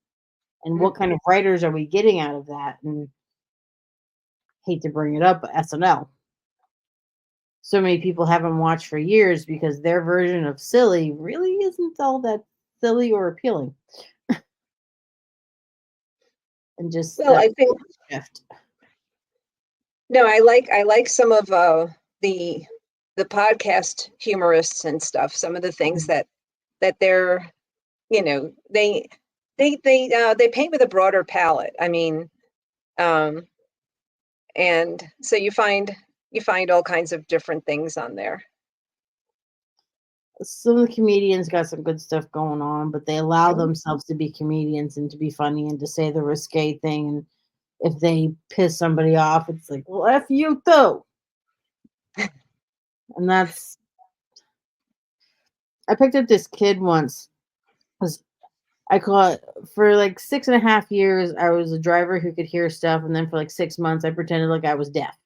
and what Mm. kind of writers are we getting out of that? And hate to bring it up, but SNL, so many people haven't watched for years because their version of silly really isn't all that silly or appealing, and just Well, I think shift. no, I like some of the the podcast humorists and stuff. Some of the things that they're you know they paint with a broader palette. I mean, um, and so you find all kinds of different things on there. Some of the comedians got some good stuff going on, but they allow Mhm. themselves to be comedians and to be funny and to say the risque thing. And if they piss somebody off, it's like, well, F you too. And that's, I picked up this kid once because I caught, for like 6.5 years, I was a driver who could hear stuff. And then for like 6 months, I pretended like I was deaf.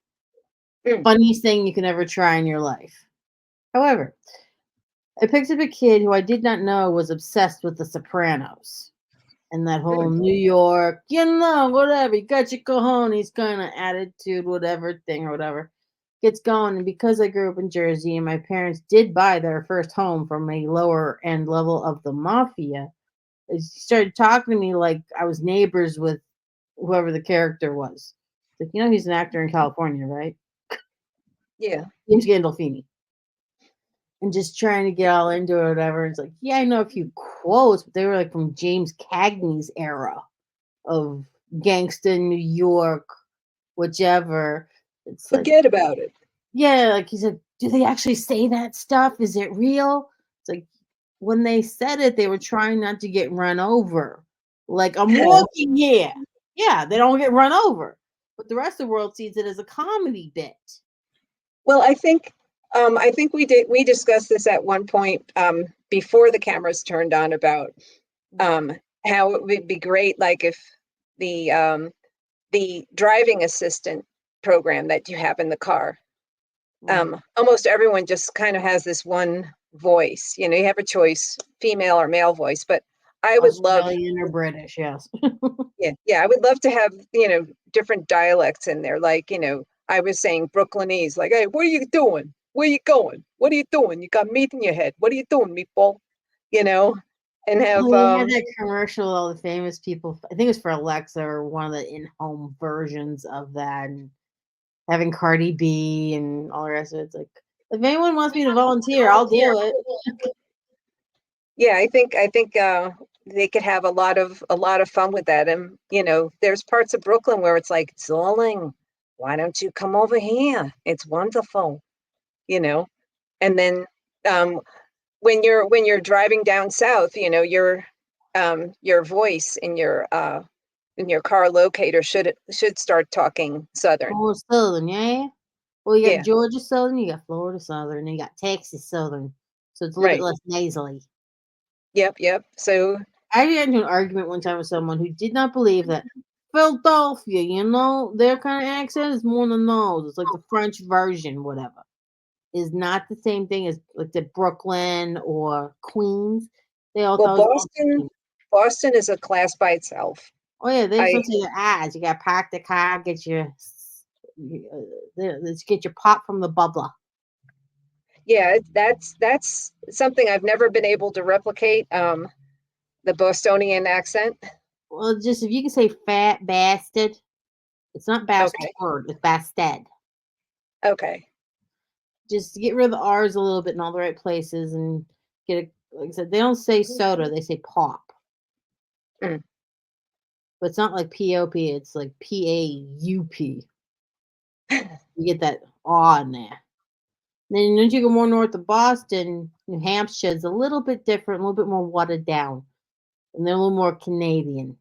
Mm, Funniest thing you can ever try in your life. However, I picked up a kid who I did not know was obsessed with The Sopranos and that whole mm. New York, whatever, you got your cojones kind of attitude, whatever thing or whatever gets going. And because I grew up in Jersey and my parents did buy their first home from a lower end level of the mafia, they started talking to me like I was neighbors with whoever the character was. Like, he's an actor in California, right? Yeah. James Gandolfini. And just trying to get all into it or whatever. It's like, yeah, I know a few quotes, but they were like from James Cagney's era of gangsta New York, whichever. It's like, Forget about it. yeah, like he said, do they actually say that stuff? Is it real? It's like, when they said it, they were trying not to get run over. Like, I'm walking here. Yeah, they don't get run over. But the rest of the world sees it as a comedy bit. Well, I think we discussed this at one point before the cameras turned on about um, how it would be great, like if the driving assistant program that you have in the car, Right. almost everyone just kind of has this one voice. You know, you have a choice, female or male voice, but I would love, Australian or British, yes. yeah, I would love to have, different dialects in there. Like, I was saying Brooklynese, like, hey, what are you doing? Where you going? What are you doing? You got meat in your head. What are you doing, meatball? You know, and have, Oh, they had that commercial with all the famous people. I think it was for Alexa or one of the in-home versions of that, and having Cardi B and all the rest of it. It's like, if anyone wants me to volunteer, I'll do it. yeah, I think they could have a lot of fun with that. And there's parts of Brooklyn where it's like, darling, why don't you come over here? It's wonderful, you know. And then um, when you're driving down south, your voice in your car locator should start talking Southern. More Southern, yeah. Well, you got Yeah, Georgia Southern, you got Florida Southern, and you got Texas Southern. So it's a little bit right. less nasally. Yep, yep. So I got into an argument one time with someone who did not believe that Philadelphia, their kind of accent is more than those. It's like the French version, whatever. Is not the same thing as like the Brooklyn or Queens. They all well, thought it was all the same. Boston is a class by itself. Oh yeah, they just I don't say their ads. You got to park the car, let's get your pop from the bubbler. Yeah, that's something I've never been able to replicate. The Bostonian accent. Well, just if you can say fat bastard, it's not Okay, bastard, it's bastard. okay. Just get rid of the R's a little bit in all the right places and get it. Like I said, they don't say soda, they say pop. Mm. but it's not like POP. It's like PAUP. You get that awe in there. Then once you go more north of Boston, New Hampshire is a little bit different, a little bit more watered down, and they're a little more Canadian.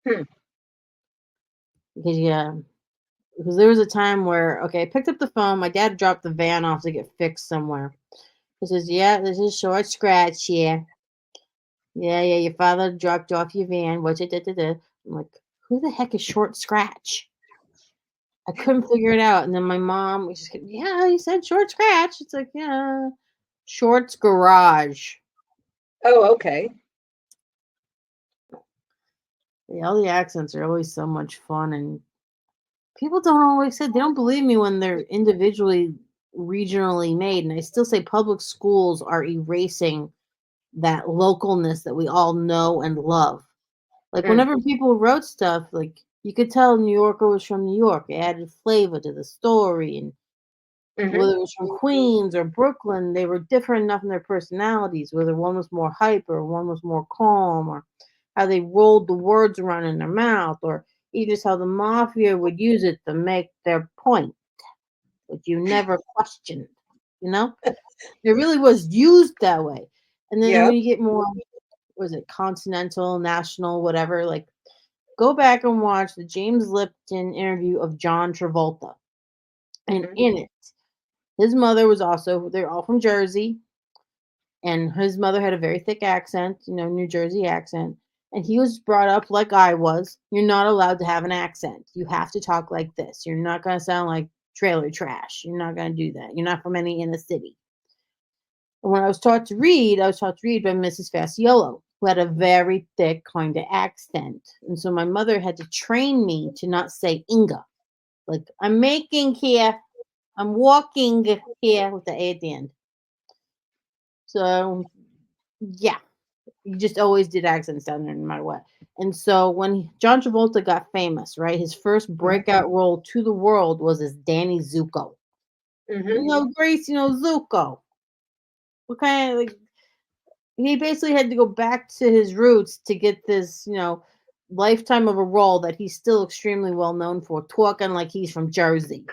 Hmm. Because yeah, because there was a time where I picked up the phone. My dad dropped the van off to get fixed somewhere. He says, "Yeah, this is short scratch. Yeah, yeah. Your father dropped off your van. What's it? Da, da, da." I'm like, "Who the heck is short scratch?" I couldn't figure it out. And then my mom was just, "Yeah, he said short scratch." It's like, yeah, Short's garage. Oh, okay. Yeah, all the accents are always so much fun, and people don't always say they don't believe me when they're individually regionally made. And I still say public schools are erasing that localness that we all know and love. Like Mm, whenever people wrote stuff, like you could tell New Yorker was from New York. It added flavor to the story, and hmm. whether it was from Queens or Brooklyn, they were different enough in their personalities, whether one was more hyper, one was more calm, or how they rolled the words around in their mouth, or even just how the mafia would use it to make their point, which you never questioned, you know? It really was used that way. And then Yep. when you get more, was it continental, national, whatever, like go back and watch the James Lipton interview of John Travolta. And Hmm. in it, his mother was also, they're all from Jersey, and his mother had a very thick accent, New Jersey accent. And he was brought up like I was. You're not allowed to have an accent. You have to talk like this. You're not going to sound like trailer trash. You're not going to do that. You're not from any inner city. And when I was taught to read, I was taught to read by Mrs. Faciolo, who had a very thick kind of accent. And so my mother had to train me to not say Inga. Like, I'm making here, I'm walking here with the A at the end. So, yeah, you just always did accents down there no matter what. And so when John Travolta got famous, right, his first Hmm. breakout role to the world was as Danny Zuko. Hmm. Grace, Zuko. What kind of, like, he basically had to go back to his roots to get this, lifetime of a role that he's still extremely well known for, talking like he's from Jersey.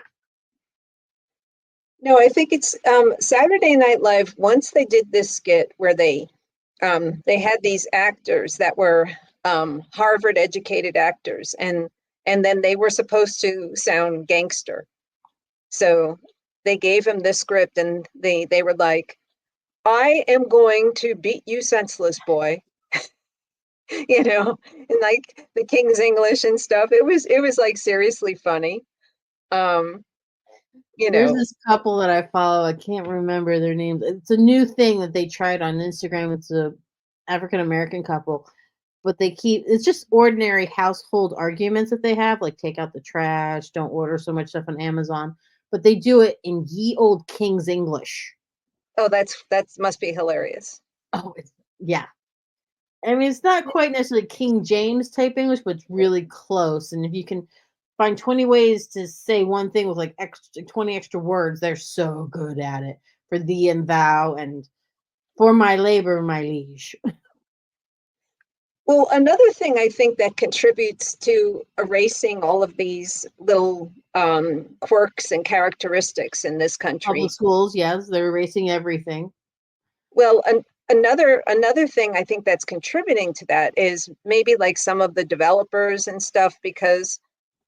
No, I think it's Saturday Night Live. Once they did this skit where they had these actors that were Harvard educated actors, and then they were supposed to sound gangster. So they gave him this script, and they were like, "I am going to beat you senseless, boy." And like the King's English and stuff. It was like seriously funny. Um, you There's know, this couple that I follow. I can't remember their names. It's a new thing that they tried on Instagram. It's a African American couple, but it's just ordinary household arguments that they have, like take out the trash, don't order so much stuff on Amazon, but they do it in ye old King's English. oh, that must be hilarious. Oh, yeah. I mean, it's not quite necessarily King James type English, but it's really close. And if you can find 20 ways to say one thing with like 20 extra words, they're so good at it. For thee and thou, and for my labor, my liege. Well, another thing I think that contributes to erasing all of these little quirks and characteristics in this Public country. schools, yes, they're erasing everything. Well, another thing I think that's contributing to that is maybe like some of the developers and stuff, because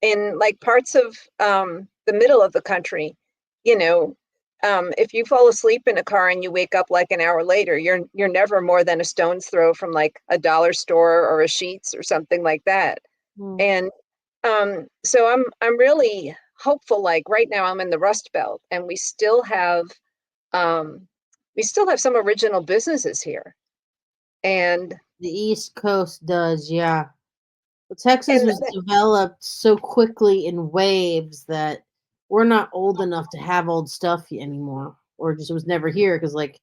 in like parts of the middle of the country, you know, if you fall asleep in a car and you wake up like an hour later, you're never more than a stone's throw from like a dollar store or a Sheets or something like that. Hmm. And so I'm really hopeful. Like right now, I'm in the Rust Belt, and um, we still have some original businesses here, and The East Coast does, yeah. But Texas and was developed so quickly in waves that we're not old enough to have old stuff anymore, or just was never here. Because like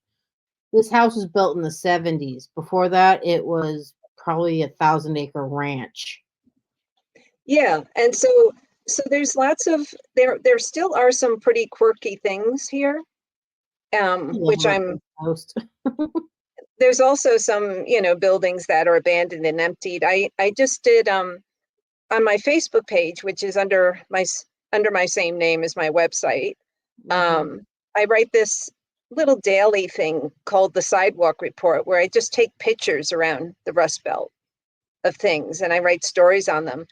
this house was built in the 70s. Before that, it was probably a 1,000-acre ranch. yeah, and so there's lots of there still are some pretty quirky things here, I love which my I'm coast. there's also some, buildings that are abandoned and emptied. I just did on my Facebook page, which is under my same name as my website. Okay. I write this little daily thing called the Sidewalk Report, where I just take pictures around the Rust Belt of things and I write stories on them.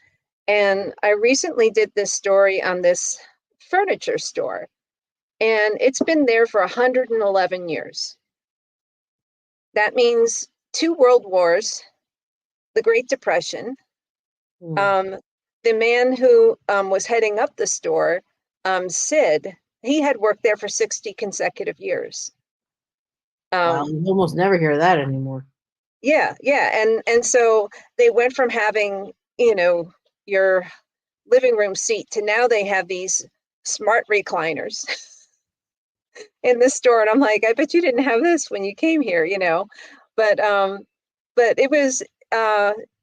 And I recently did this story on this furniture store, and it's been there for 111 years. That means two world wars, the Great Depression. Hmm. Um, the man who was heading up the store, Sid, he had worked there for 60 consecutive years. Wow, Um, you almost never hear that anymore. yeah, yeah, and so they went from having, your living room seat to now they have these smart recliners in this store, and I'm like, I bet you didn't have this when you came here. But it was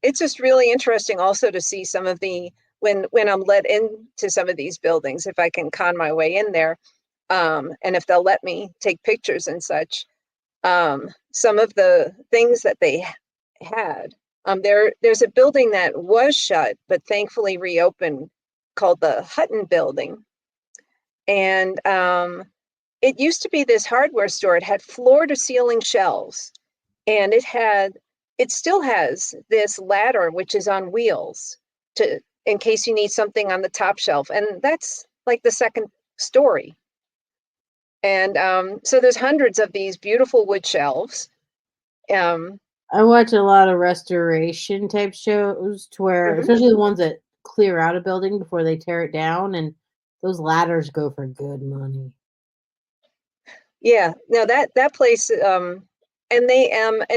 it's just really interesting also to see some of the when I'm let into some of these buildings, if I can con my way in there, and if they'll let me take pictures and such, some of the things that they had. There's a building that was shut but thankfully reopened called the Hutton Building, and it used to be this hardware store. It had floor to ceiling shelves, and it still has this ladder which is on wheels to in case you need something on the top shelf, and that's like the second story. And so there's hundreds of these beautiful wood shelves. Um, I watch a lot of restoration type shows to where, mhm. especially the ones that clear out a building before they tear it down, and those ladders go for good money. Yeah, no, that place, and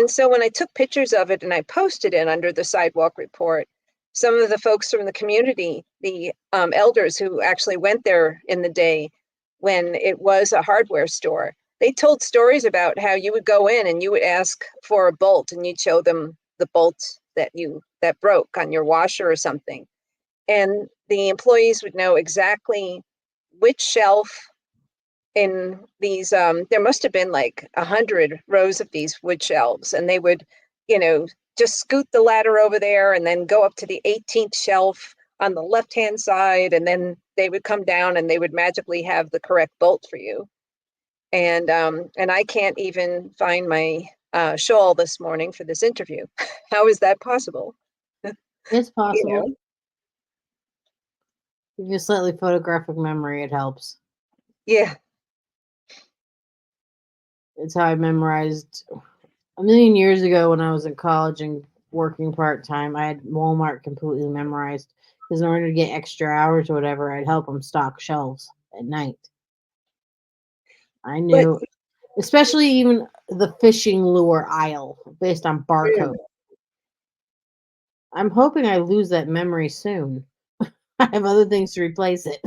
so when I took pictures of it and I posted it under the Sidewalk Report, some of the folks from the community, the elders who actually went there in the day when it was a hardware store, they told stories about how you would go in and you would ask for a bolt and you'd show them the bolt that broke on your washer or something, and the employees would know exactly which shelf in these there must have been like 100 rows of these wood shelves, and they would you know just scoot the ladder over there and then go up to the 18th shelf on the left hand side, and then they would come down and they would magically have the correct bolt for you. And I can't even find my shawl this morning for this interview. How is that possible? It's you possible. know If you have slightly photographic memory, it helps. yeah. It's how I memorized a million years ago when I was in college and working part time. I had Walmart completely memorized because in order to get extra hours or whatever, I'd help them stock shelves at night. I But knew, especially even the fishing lure aisle based on barcode. mm, I'm hoping I lose that memory soon. I have other things to replace it.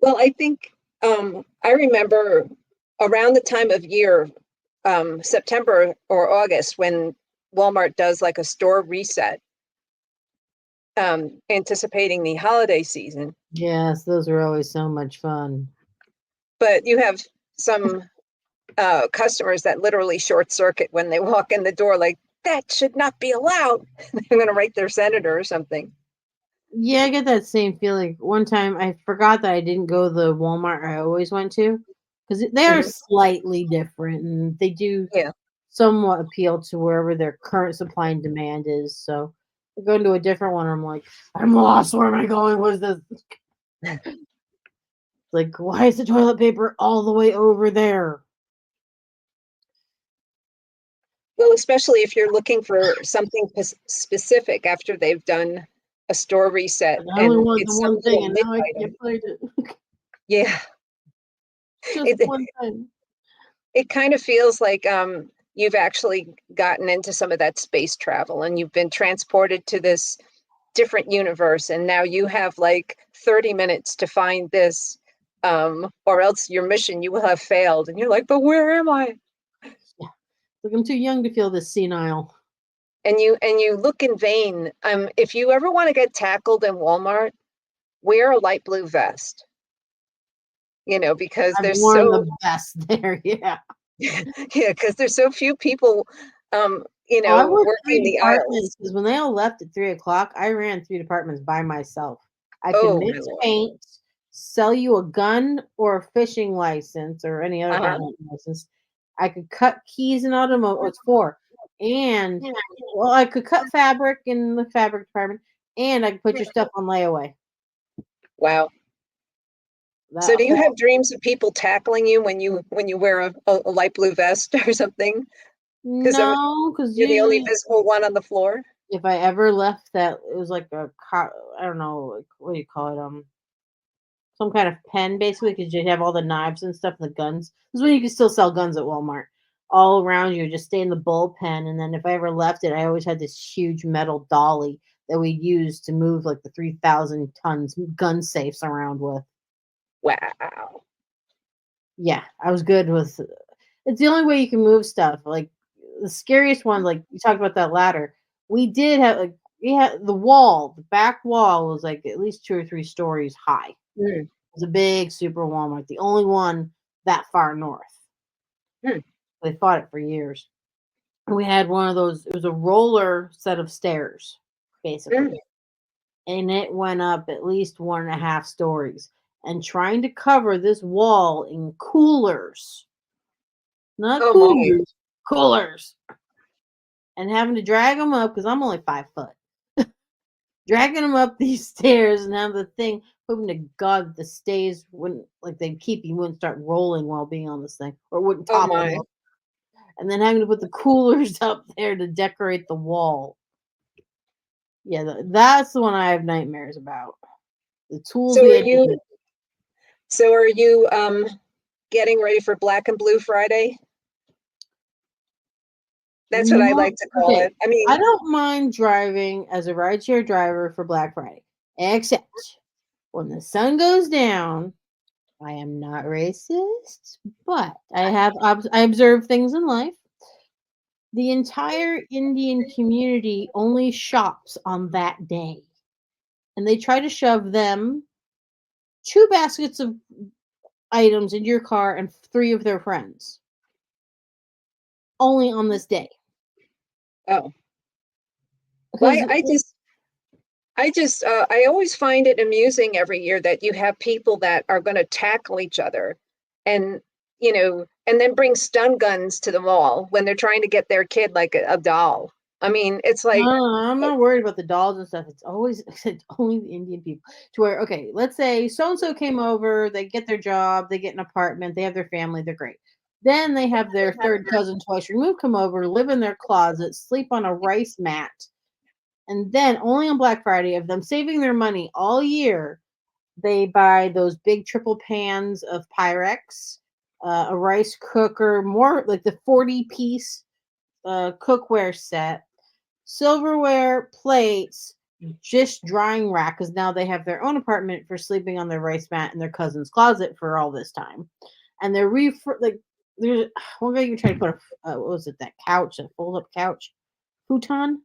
well, I think I remember around the time of year, September or August, when Walmart does like a store reset, anticipating the holiday season. Yes, those are always so much fun. But you have some customers that literally short circuit when they walk in the door, like, that should not be allowed. They're going to write their senator or something. Yeah, I get that same feeling. One time I forgot that I didn't go to the Walmart I always went to because they are Hmm. slightly different and they do Yeah. somewhat appeal to wherever their current supply and demand is. So going to a different one, I'm like, I'm lost. Where am I going? What is this? Like, why is the toilet paper all the way over there? Well, especially if you're looking for something specific after they've done a store reset And I only and want the it's some one thing, little and niche now I can't item. find it. Yeah. Just It, one thing. it kind of feels like you've actually gotten into some of that space travel and you've been transported to this different universe, and now you have like 30 minutes to find this, or else your mission you will have failed, and you're like, but where am I? Yeah, like I'm too young to feel this senile. And you look in vain. If you ever want to get tackled in Walmart, wear a light blue vest, because I've there's worn so the best there. Yeah. Yeah, because there's so few people, Oh, I worked working 3 the aisles. departments because when they all left at 3 o'clock, I ran 3 departments by myself. I could Oh my mix lord. paint, sell you a gun or a fishing license or any other kind Uh-huh. of hunting license. I could cut keys in automotive. Oh, it's 4. And well, I could cut fabric in the fabric department, and I could put your stuff on layaway. Wow. So That do you whole have dreams of people tackling you when you wear a light blue vest or something? Because No, because you're the only usually visible one on the floor? if I ever left that, it was like a I don't know, like, what do you call it? Some kind of pen basically, because you have all the knives and stuff, and the guns. This is when you can still sell guns at Walmart. All around you, just stay in the bullpen, and then if I ever left it, I always had this huge metal dolly that we used to move like the 3,000 tons gun safes around with. Wow. Yeah, I was good with. It's the only way you can move stuff. Like the scariest one, like you talked about that ladder. We did have like we had the back wall was like at least 2 or 3 stories high. Mm, Was a big super Walmart, the only one that far north. mm, They fought it for years. And we had one of those, it was a roller set of stairs, basically. mm. And it went up at least 1.5 stories. And trying to cover this wall in coolers, not Oh my. coolers, coolers, and having to drag them up because I'm only 5 foot. Dragging them up these stairs and have the thing, hoping to God that the stays wouldn't, like they'd keep you, wouldn't start rolling while being on this thing or wouldn't Oh topple my. over. And then having to put the coolers up there to decorate the wall. Yeah, that's the one I have nightmares about. The tools So we are had to you use. so are you getting ready for Black and Blue Friday? That's what I No, like to call okay. it. I mean, I don't mind driving as a rideshare driver for Black Friday, except when the sun goes down. I am not racist, but I observe things in life. The entire Indian community only shops on that day, and they try to shove them 2 baskets of items in your car and 3 of their friends, only on this day. oh, Because why I always find it amusing every year that you have people that are going to tackle each other and, and then bring stun guns to the mall when they're trying to get their kid like a doll. I mean, it's like, no, I'm not worried about the dolls and stuff. It's always it's only the Indian people. To where, okay, let's say so and so came over, they get their job, they get an apartment, they have their family, they're great. Then they have their third cousin twice removed come over, live in their closet, sleep on a rice mat, and then only on Black Friday of them saving their money all year, they buy those big triple pans of Pyrex, a rice cooker, more like the 40-piece cookware set, silverware, plates, just drying rack because now they have their own apartment for sleeping on their rice mat in their cousin's closet for all this time, and they're like there's one guy you try to put what was it, that couch, that fold up couch, futon,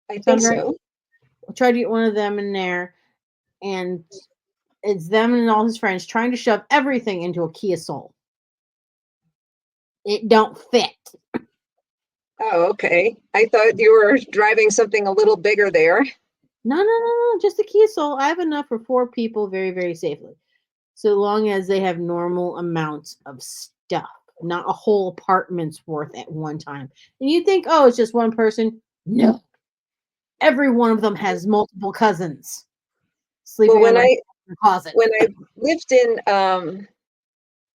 I think sound right? so. I'll try to get one of them in there, and it's them and all his friends trying to shove everything into a Kia Soul. It don't fit. Oh, okay. I thought you were driving something a little bigger there. No, no, no, no, just a Kia Soul. I have enough for 4 people very, very safely. So long as they have normal amounts of stuff, not a whole apartment's worth at one time. And you think, oh, it's just one person. No, every one of them has multiple cousins Well, sleeping under a closet. when I lived in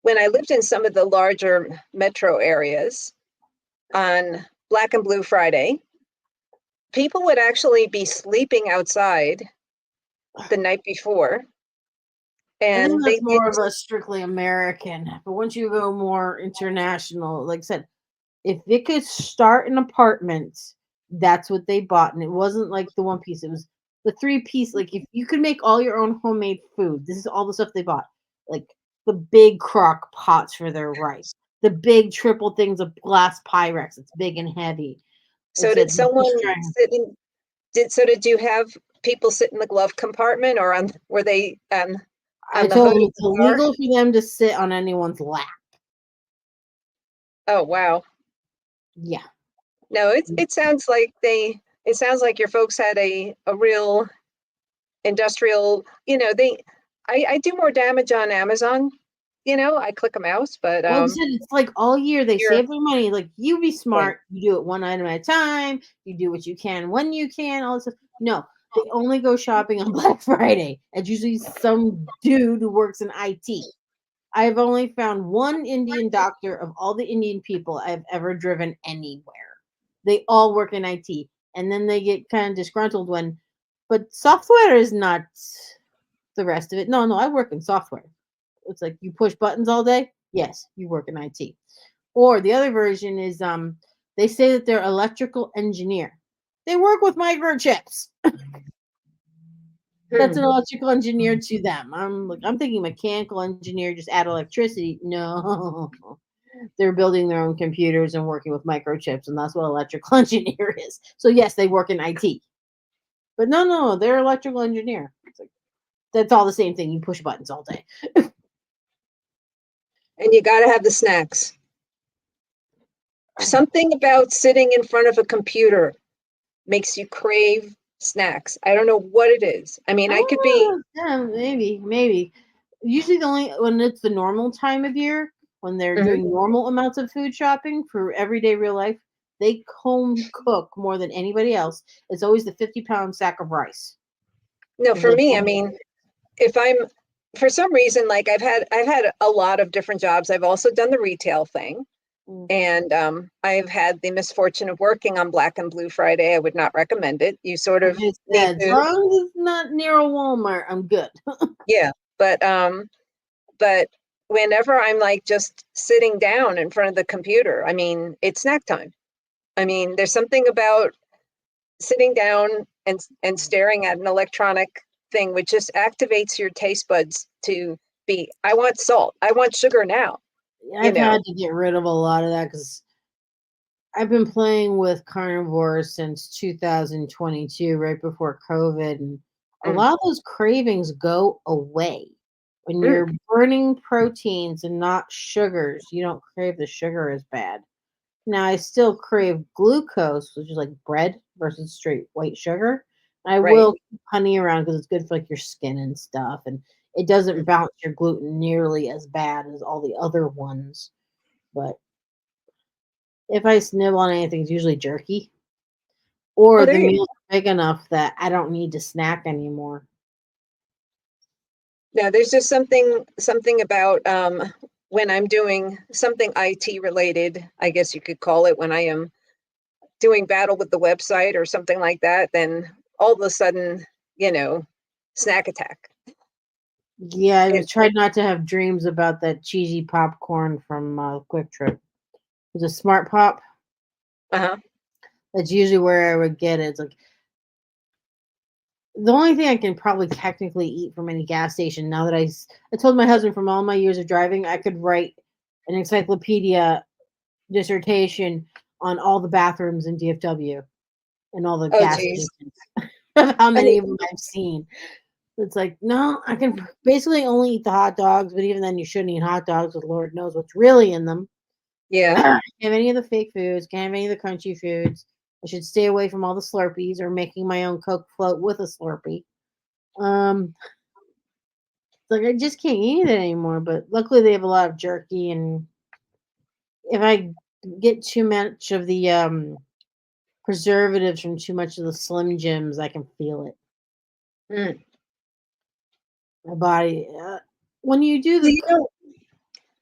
when I lived in some of the larger metro areas on Black and Blue Friday, people would actually be sleeping outside the night before, I think and they that's more of didn't. a strictly American. But once you go more international, like I said, if it could start an apartment, that's what they bought. And it wasn't like the one piece, it was the 3 piece. Like if you could make all your own homemade food, this is all the stuff they bought. Like the big crock pots for their rice, the big triple things of glass Pyrex. It's big and heavy. So It's did the fish someone drying. sit in? Did you have people sit in the glove compartment, or were they I on the told hood them of it's the car? illegal for them to sit on anyone's lap. Oh, wow. Yeah. No, it sounds like your folks had a real industrial, I do more damage on Amazon, I click a mouse, but Well, like I said, it's like all year they you're save their money. Like you be right. smart, you do it one item at a time, you do what you can when you can, all this stuff. No, they only go shopping on Black Friday. It's usually some dude who works in IT. I've only found one Indian doctor of all the Indian people I've ever driven anywhere. They all work in IT. And then they get kind of disgruntled when, but software is not the rest of it. No, no, I work in software. It's like you push buttons all day. Yes, you work in IT. Or the other version is they say that they're electrical engineer. They work with microchips. That's an Hmm. electrical engineer to them. I'm thinking mechanical engineer, just add electricity. No. They're building their own computers and working with microchips, and that's what electrical engineer is. So yes, they work in IT. But no, no, they're electrical engineer. It's like that's all the same thing. You push buttons all day. And you got to have the snacks. Something about sitting in front of a computer makes you crave snacks. I don't know what it is. I mean, I could be, Yeah, maybe. Usually, the only when it's the normal time of year, when they're Mhm. doing normal amounts of food shopping for everyday real life, they home cook more than anybody else. It's always the 50-pound sack of rice No, because for they me, I home. mean, if I'm for some reason, like I've had a lot of different jobs. I've also done the retail thing. Mm. And I've had the misfortune of working on Black and Blue Friday. I would not recommend it. You sort Like of I need said, as to, long as it's not near a Walmart, I'm good. yeah. But whenever I'm like just sitting down in front of the computer, I mean, it's snack time. I mean, there's something about sitting down and staring at an electronic thing which just activates your taste buds to be, I want salt, I want sugar now, you I've know. had to get rid of a lot of that because I've been playing with carnivore since 2022, right before COVID, and a Mm, lot of those cravings go away when mm. you're burning proteins and not sugars. You don't crave the sugar as bad. Now I still crave glucose, which is like bread versus straight white sugar. I Right. will keep honey around because it's good for like your skin and stuff, and it doesn't bounce your gluten nearly as bad as all the other ones. But if I nibble on anything, it's usually jerky. Oh, Or the there you meal's big enough that I don't need to snack anymore. Now, there's just something about when I'm doing something IT related, I guess you could call it, when I am doing battle with the website or something like that, then all of a sudden, you know, snack attack. Yeah, I It, was tried not to have dreams about that cheesy popcorn from Quick Trip. It was a Smart Pop. uh-huh. That's usually where I would get it. It's like the only thing I can probably technically eat from any gas station now that I told my husband from all my years of driving I could write an encyclopedia dissertation on all the bathrooms in DFW and all the Oh, gas geez. stations of how I many mean, of them I've seen. It's like, no, I can basically only eat the hot dogs, but even then, you shouldn't eat hot dogs because Lord knows what's really in them. yeah. Can't have any of the fake foods, can't have any of the crunchy foods. I should stay away from all the Slurpees or making my own Coke float with a Slurpee. It's like I just can't eat it anymore. But luckily, they have a lot of jerky, and if I get too much of the preservatives from too much of the Slim Jims, I can feel it. Mm. My body. When you do Well, the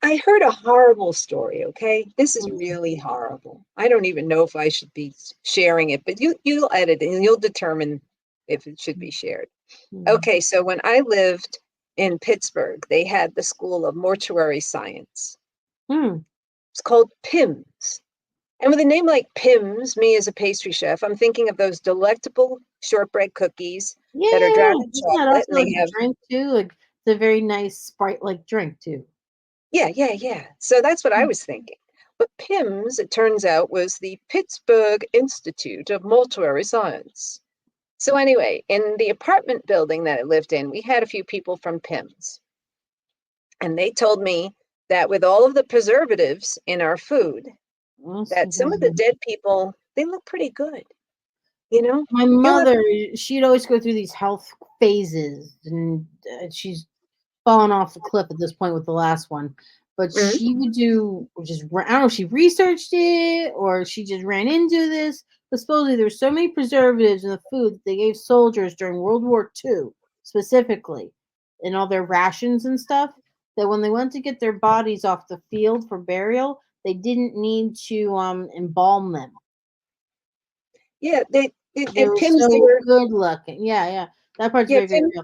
I heard a horrible story, okay? This is mm, really horrible. I don't even know if I should be sharing it, but you'll edit it and you'll determine if it should be shared. mm, Okay, so when I lived in Pittsburgh, they had the School of Mortuary Science. mm, It's called PIMS. And with a name like PIMS, me as a pastry chef, I'm thinking of those delectable shortbread cookies that are yeah, drowned in isn't that chocolate and also like they a have, drink too? Like it's a very nice Sprite-like drink too. yeah. So that's what I Mm, was thinking. But PIMS, it turns out, was the Pittsburgh Institute of Mortuary Science. So anyway, in the apartment building that I lived in, we had a few people from PIMS. And they told me that with all of the preservatives in our food, Well, that some of the dead people, they look pretty good, you know? my You ever, mother, she'd always go through these health phases, and she's fallen off the cliff at this point with the last one. But mm, she would do just I don't know if she researched it or she just ran into this. But supposedly there's so many preservatives in the food that they gave soldiers during World War II, specifically, in all their rations and stuff, that when they went to get their bodies off the field for burial, they didn't need to embalm them. yeah, They and were Pim's so there, good looking. Yeah, yeah. That part's yeah, very, very Pim, real.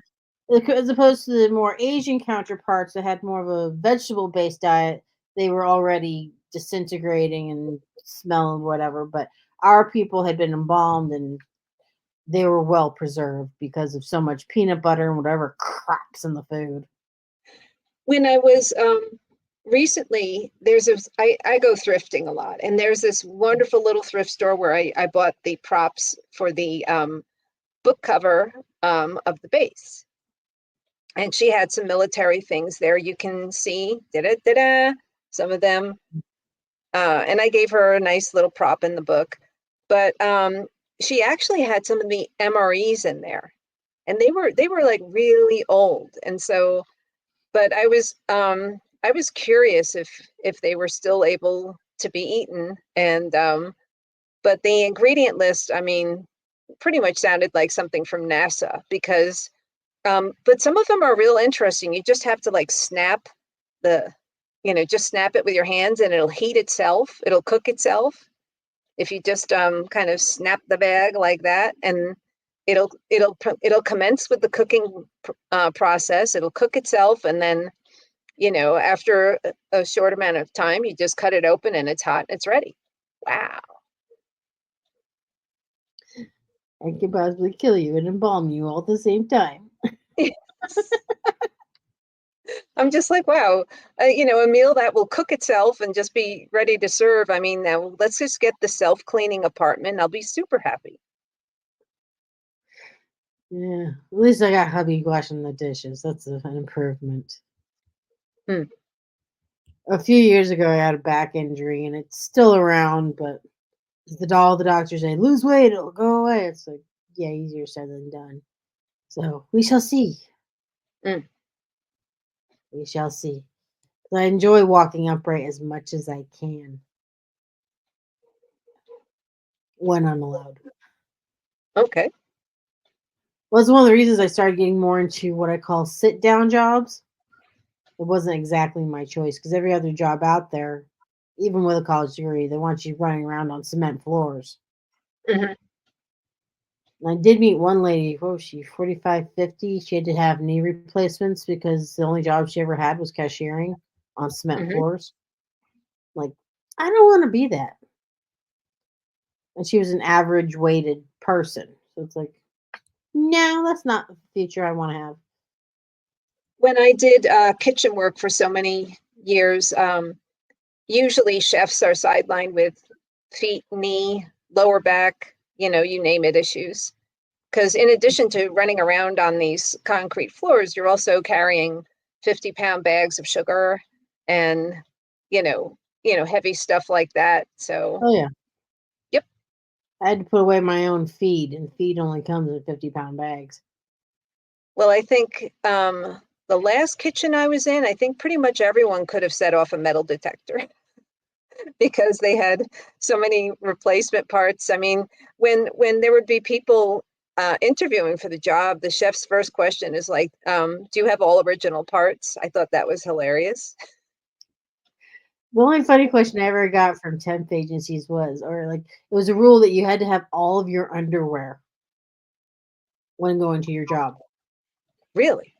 As opposed to the more Asian counterparts that had more of a vegetable-based diet, they were already disintegrating and smelling whatever. But our people had been embalmed and they were well preserved because of so much peanut butter and whatever crap's in the food. when I was recently, I go thrifting a lot, and there's this wonderful little thrift store where I bought the props for the book cover of the base. And she had some military things there. You can see some of them. And I gave her a nice little prop in the book. But she actually had some of the MREs in there. And they were like really old. And so, but I was curious if they were still able to be eaten. And but the ingredient list, I mean, pretty much sounded like something from NASA because but some of them are real interesting. You just have to like snap the, just snap it with your hands and it'll heat itself. It'll cook itself. If you just kind of snap the bag like that, and it'll commence with the cooking process. It'll cook itself, and then after a short amount of time, you just cut it open and it's hot and it's ready. Wow. I could possibly kill you and embalm you all at the same time. I'm just like, wow, a meal that will cook itself and just be ready to serve. I mean, now let's just get the self-cleaning apartment. I'll be super happy. Yeah, at least I got hubby washing the dishes. That's an improvement. Hmm. A few years ago, I had a back injury, and it's still around. But all the doctors say, lose weight, it'll go away. It's like, yeah, easier said than done. So we shall see. Mm. We shall see. I enjoy walking upright as much as I can when I'm allowed. Okay. Well, it's one of the reasons I started getting more into what I call sit down jobs. It wasn't exactly my choice because every other job out there, even with a college degree, they want you running around on cement floors. Hmm. And I did meet one lady, what was she, 45, 50? She had to have knee replacements because the only job she ever had was cashiering on cement Hmm. floors. Like, I don't want to be that. And she was an average weighted person. So it's like, no, that's not the future I want to have. When I did kitchen work for so many years, usually chefs are sidelined with feet, knee, lower back, you name it, issues. Because in addition to running around on these concrete floors, you're also carrying 50-pound bags of sugar and, heavy stuff like that. So, Oh, yeah. yep. I had to put away my own feed, and feed only comes in 50-pound bags. Well, I think the last kitchen I was in, I think pretty much everyone could have set off a metal detector because they had so many replacement parts. I mean, when there would be people interviewing for the job, the chef's first question is like, "Do you have all original parts?" I thought that was hilarious. The only funny question I ever got from temp agencies was, or like, it was a rule that you had to have all of your underwear when going to your job. Really?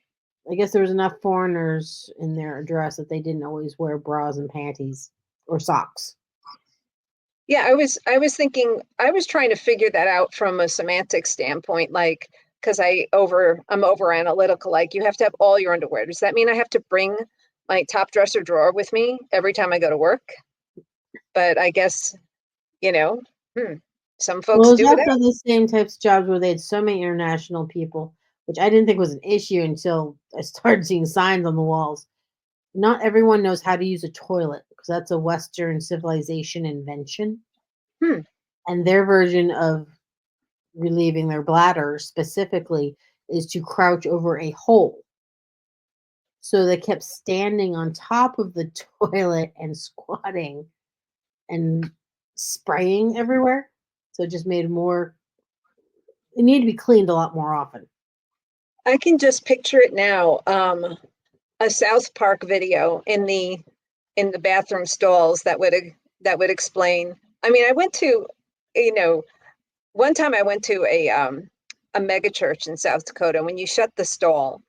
I guess there was enough foreigners in their address that they didn't always wear bras and panties or socks. Yeah, I was trying to figure that out from a semantic standpoint, like because I'm over analytical, like you have to have all your underwear. Does that mean I have to bring my top dresser drawer with me every time I go to work? But I guess, you know, hmm, some Well, folks it was do without. also the same types of jobs where they had so many international people, which I didn't think was an issue until I started seeing signs on the walls. Not everyone knows how to use a toilet because that's a Western civilization invention. Hmm. And their version of relieving their bladder specifically is to crouch over a hole. So they kept standing on top of the toilet and squatting and spraying everywhere. So it just made it needed to be cleaned a lot more often. I can just picture it now. A South Park video in the bathroom stalls that would explain. I mean, I went to, you know, one time I went to a mega church in South Dakota. When you shut the stall,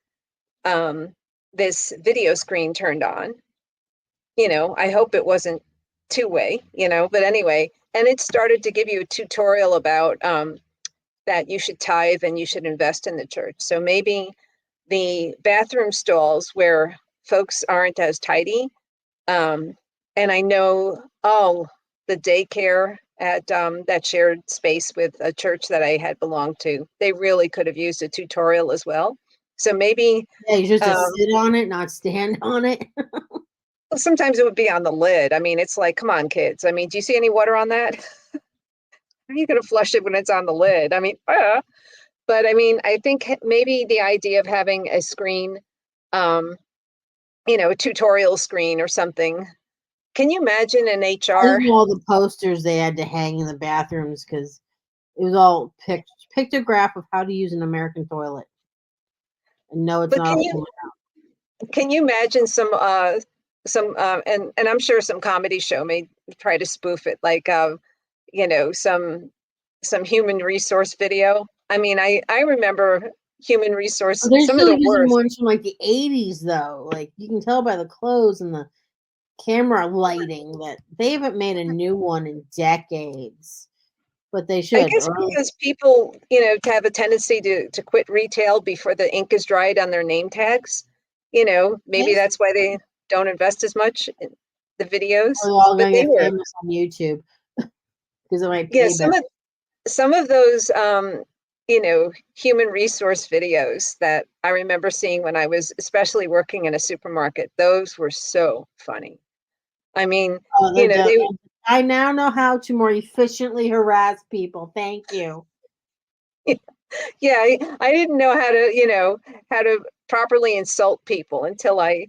um, this video screen turned on. I hope it wasn't two-way, but anyway, and it started to give you a tutorial about that you should tithe and you should invest in the church. So maybe the bathroom stalls where folks aren't as tidy. And I know, oh, the daycare at that shared space with a church that I had belonged to, they really could have used a tutorial as well. So maybe Yeah, you just have to um, sit on it, not stand on it. sometimes it would be on the lid. I mean, it's like, come on, kids. I mean, do you see any water on that? How are you going to flush it when it's on the lid? I mean, but I mean, I think maybe the idea of having a screen, um, a tutorial screen or something. Can you imagine an I HR? think all the posters they had to hang in the bathrooms because it was all pictograph of how to use an American toilet. And no, it's But not a full. can you imagine and I'm sure some comedy show may try to spoof it, like you know, some human resource video. I mean, I remember human resource, They're some of still the using worst. ones from like the 80s though. Like you can tell by the clothes and the camera lighting that they haven't made a new one in decades. But they I should. guess Or because people, have a tendency to quit retail before the ink is dried on their name tags. Maybe they're that's why they don't invest as much in the videos. all But gonna they get were, famous on YouTube because it might yeah, pay better. some of those human resource videos that I remember seeing when I was especially working in a supermarket, those were so funny. I mean, Oh, you know, they I now know how to more efficiently harass people. Thank you. yeah, I didn't know how to properly insult people until I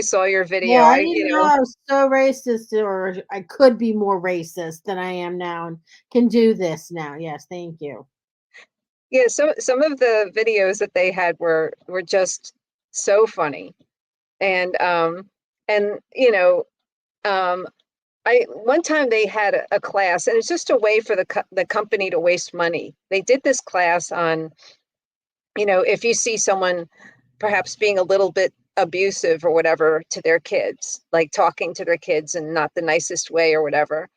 saw your Yeah, video. I didn't know I was so racist, or I could be more racist than I am now, and can do this now. Yes, thank you. Yeah, some of the videos that they had were just so funny. And and um I one time they had a class, and it's just a way for the company to waste money. They did this class on, if you see someone perhaps being a little bit abusive or whatever to their kids, like talking to their kids in not the nicest way or whatever,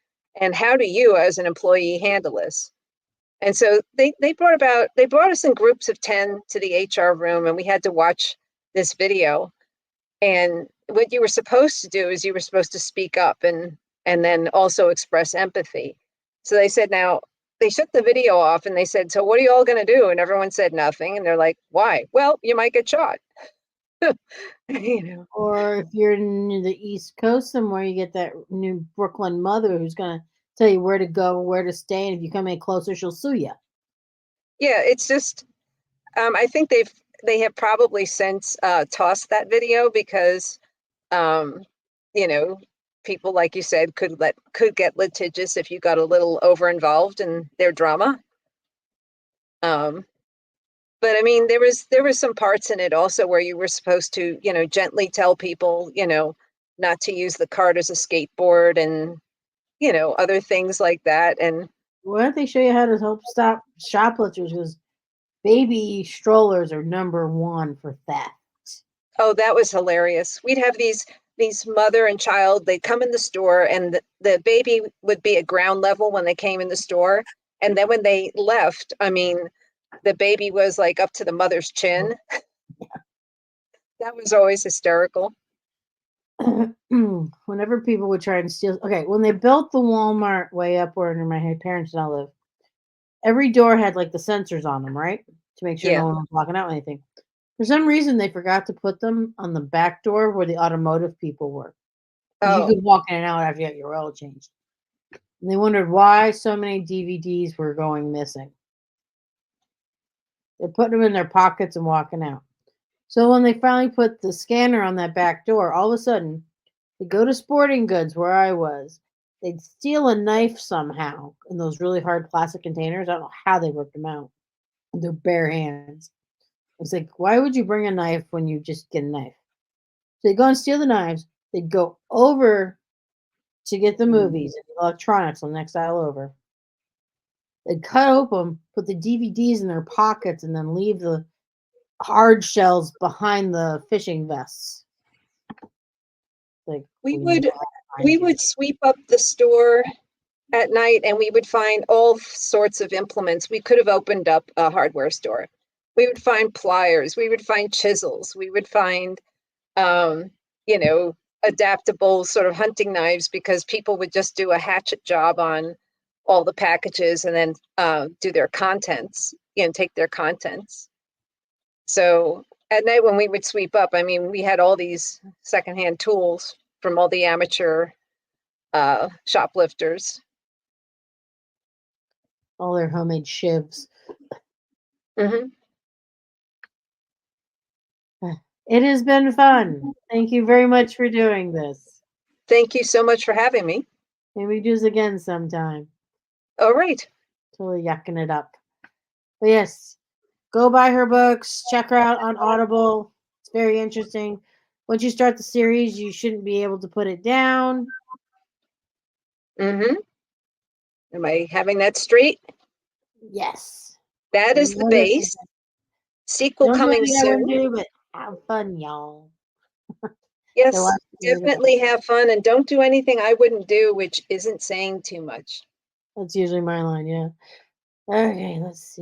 and how do you as an employee handle this? And so they brought us in groups of 10 to the HR room, and we had to watch this video. And what you were supposed to do is you were supposed to speak up and then also express empathy. So they said, now they shut the video off and they said, so what are you all going to do? And everyone said nothing. And they're like, why? Well, you might get shot. you know. Or if you're in the East Coast somewhere, you get that new Brooklyn mother who's gonna tell you where to go, where to stay, and if you come any closer, she'll sue you. Yeah, it's just I think they have probably since tossed that video because um, you know, people like you said could get litigious if you got a little over involved in their drama. Um, but I mean, there was some parts in it also where you were supposed to, gently tell people, not to use the cart as a skateboard and, other things like that. And Why don't they show you how to help stop shoplifters? Because baby strollers are number one for theft. oh, that was hilarious. We'd have these mother and child, they'd come in the store and the baby would be at ground level when they came in the store. And then when they left, I mean, the baby was like up to the mother's chin. That was always hysterical. Whenever people would try and steal, okay, when they built the Walmart way up where my parents now live, every door had like the sensors on them, right? To make sure Yeah. no one was walking out with anything. For some reason, they forgot to put them on the back door where the automotive people were. You Oh, could walk in and out after you got your oil changed. And they wondered why so many DVDs were going missing. They're putting them in their pockets and walking out. So when they finally put the scanner on that back door, all of a sudden, they go to sporting goods where I was. They'd steal a knife somehow in those really hard plastic containers. I don't know how they worked them out with their bare hands. It's like, why would you bring a knife when you just get a knife? So they go and steal the knives. They'd go over to get the movies and electronics on the next aisle over. They'd cut open, put the DVDs in their pockets, and then leave the hard shells behind the fishing vests. Like we we know would how to we find you. would sweep up the store at night and we would find all sorts of implements. We could have opened up a hardware store. We would find pliers, we would find chisels, we would find um, you know, adaptable sort of hunting knives because people would just do a hatchet job on all the packages and then do their contents, take their contents. So at night when we would sweep up, I mean, we had all these secondhand tools from all the amateur shoplifters. All their homemade shivs. Hmm. It has been fun. Thank you very much for doing this. Thank you so much for having me. Maybe we do this again sometime. All right. Totally yucking it up. But yes, go buy her books. Check her out on Audible. It's very interesting. Once you start the series, you shouldn't be able to put it down. Hmm. Am I having that straight? Yes. That I is the know this is base. Sequel don't do coming anything I wouldn't soon. do, but have fun, y'all. So Yes, watch the movie. definitely have fun and don't do anything I wouldn't do, which isn't saying too much. That's usually my line, yeah. Okay, let's see.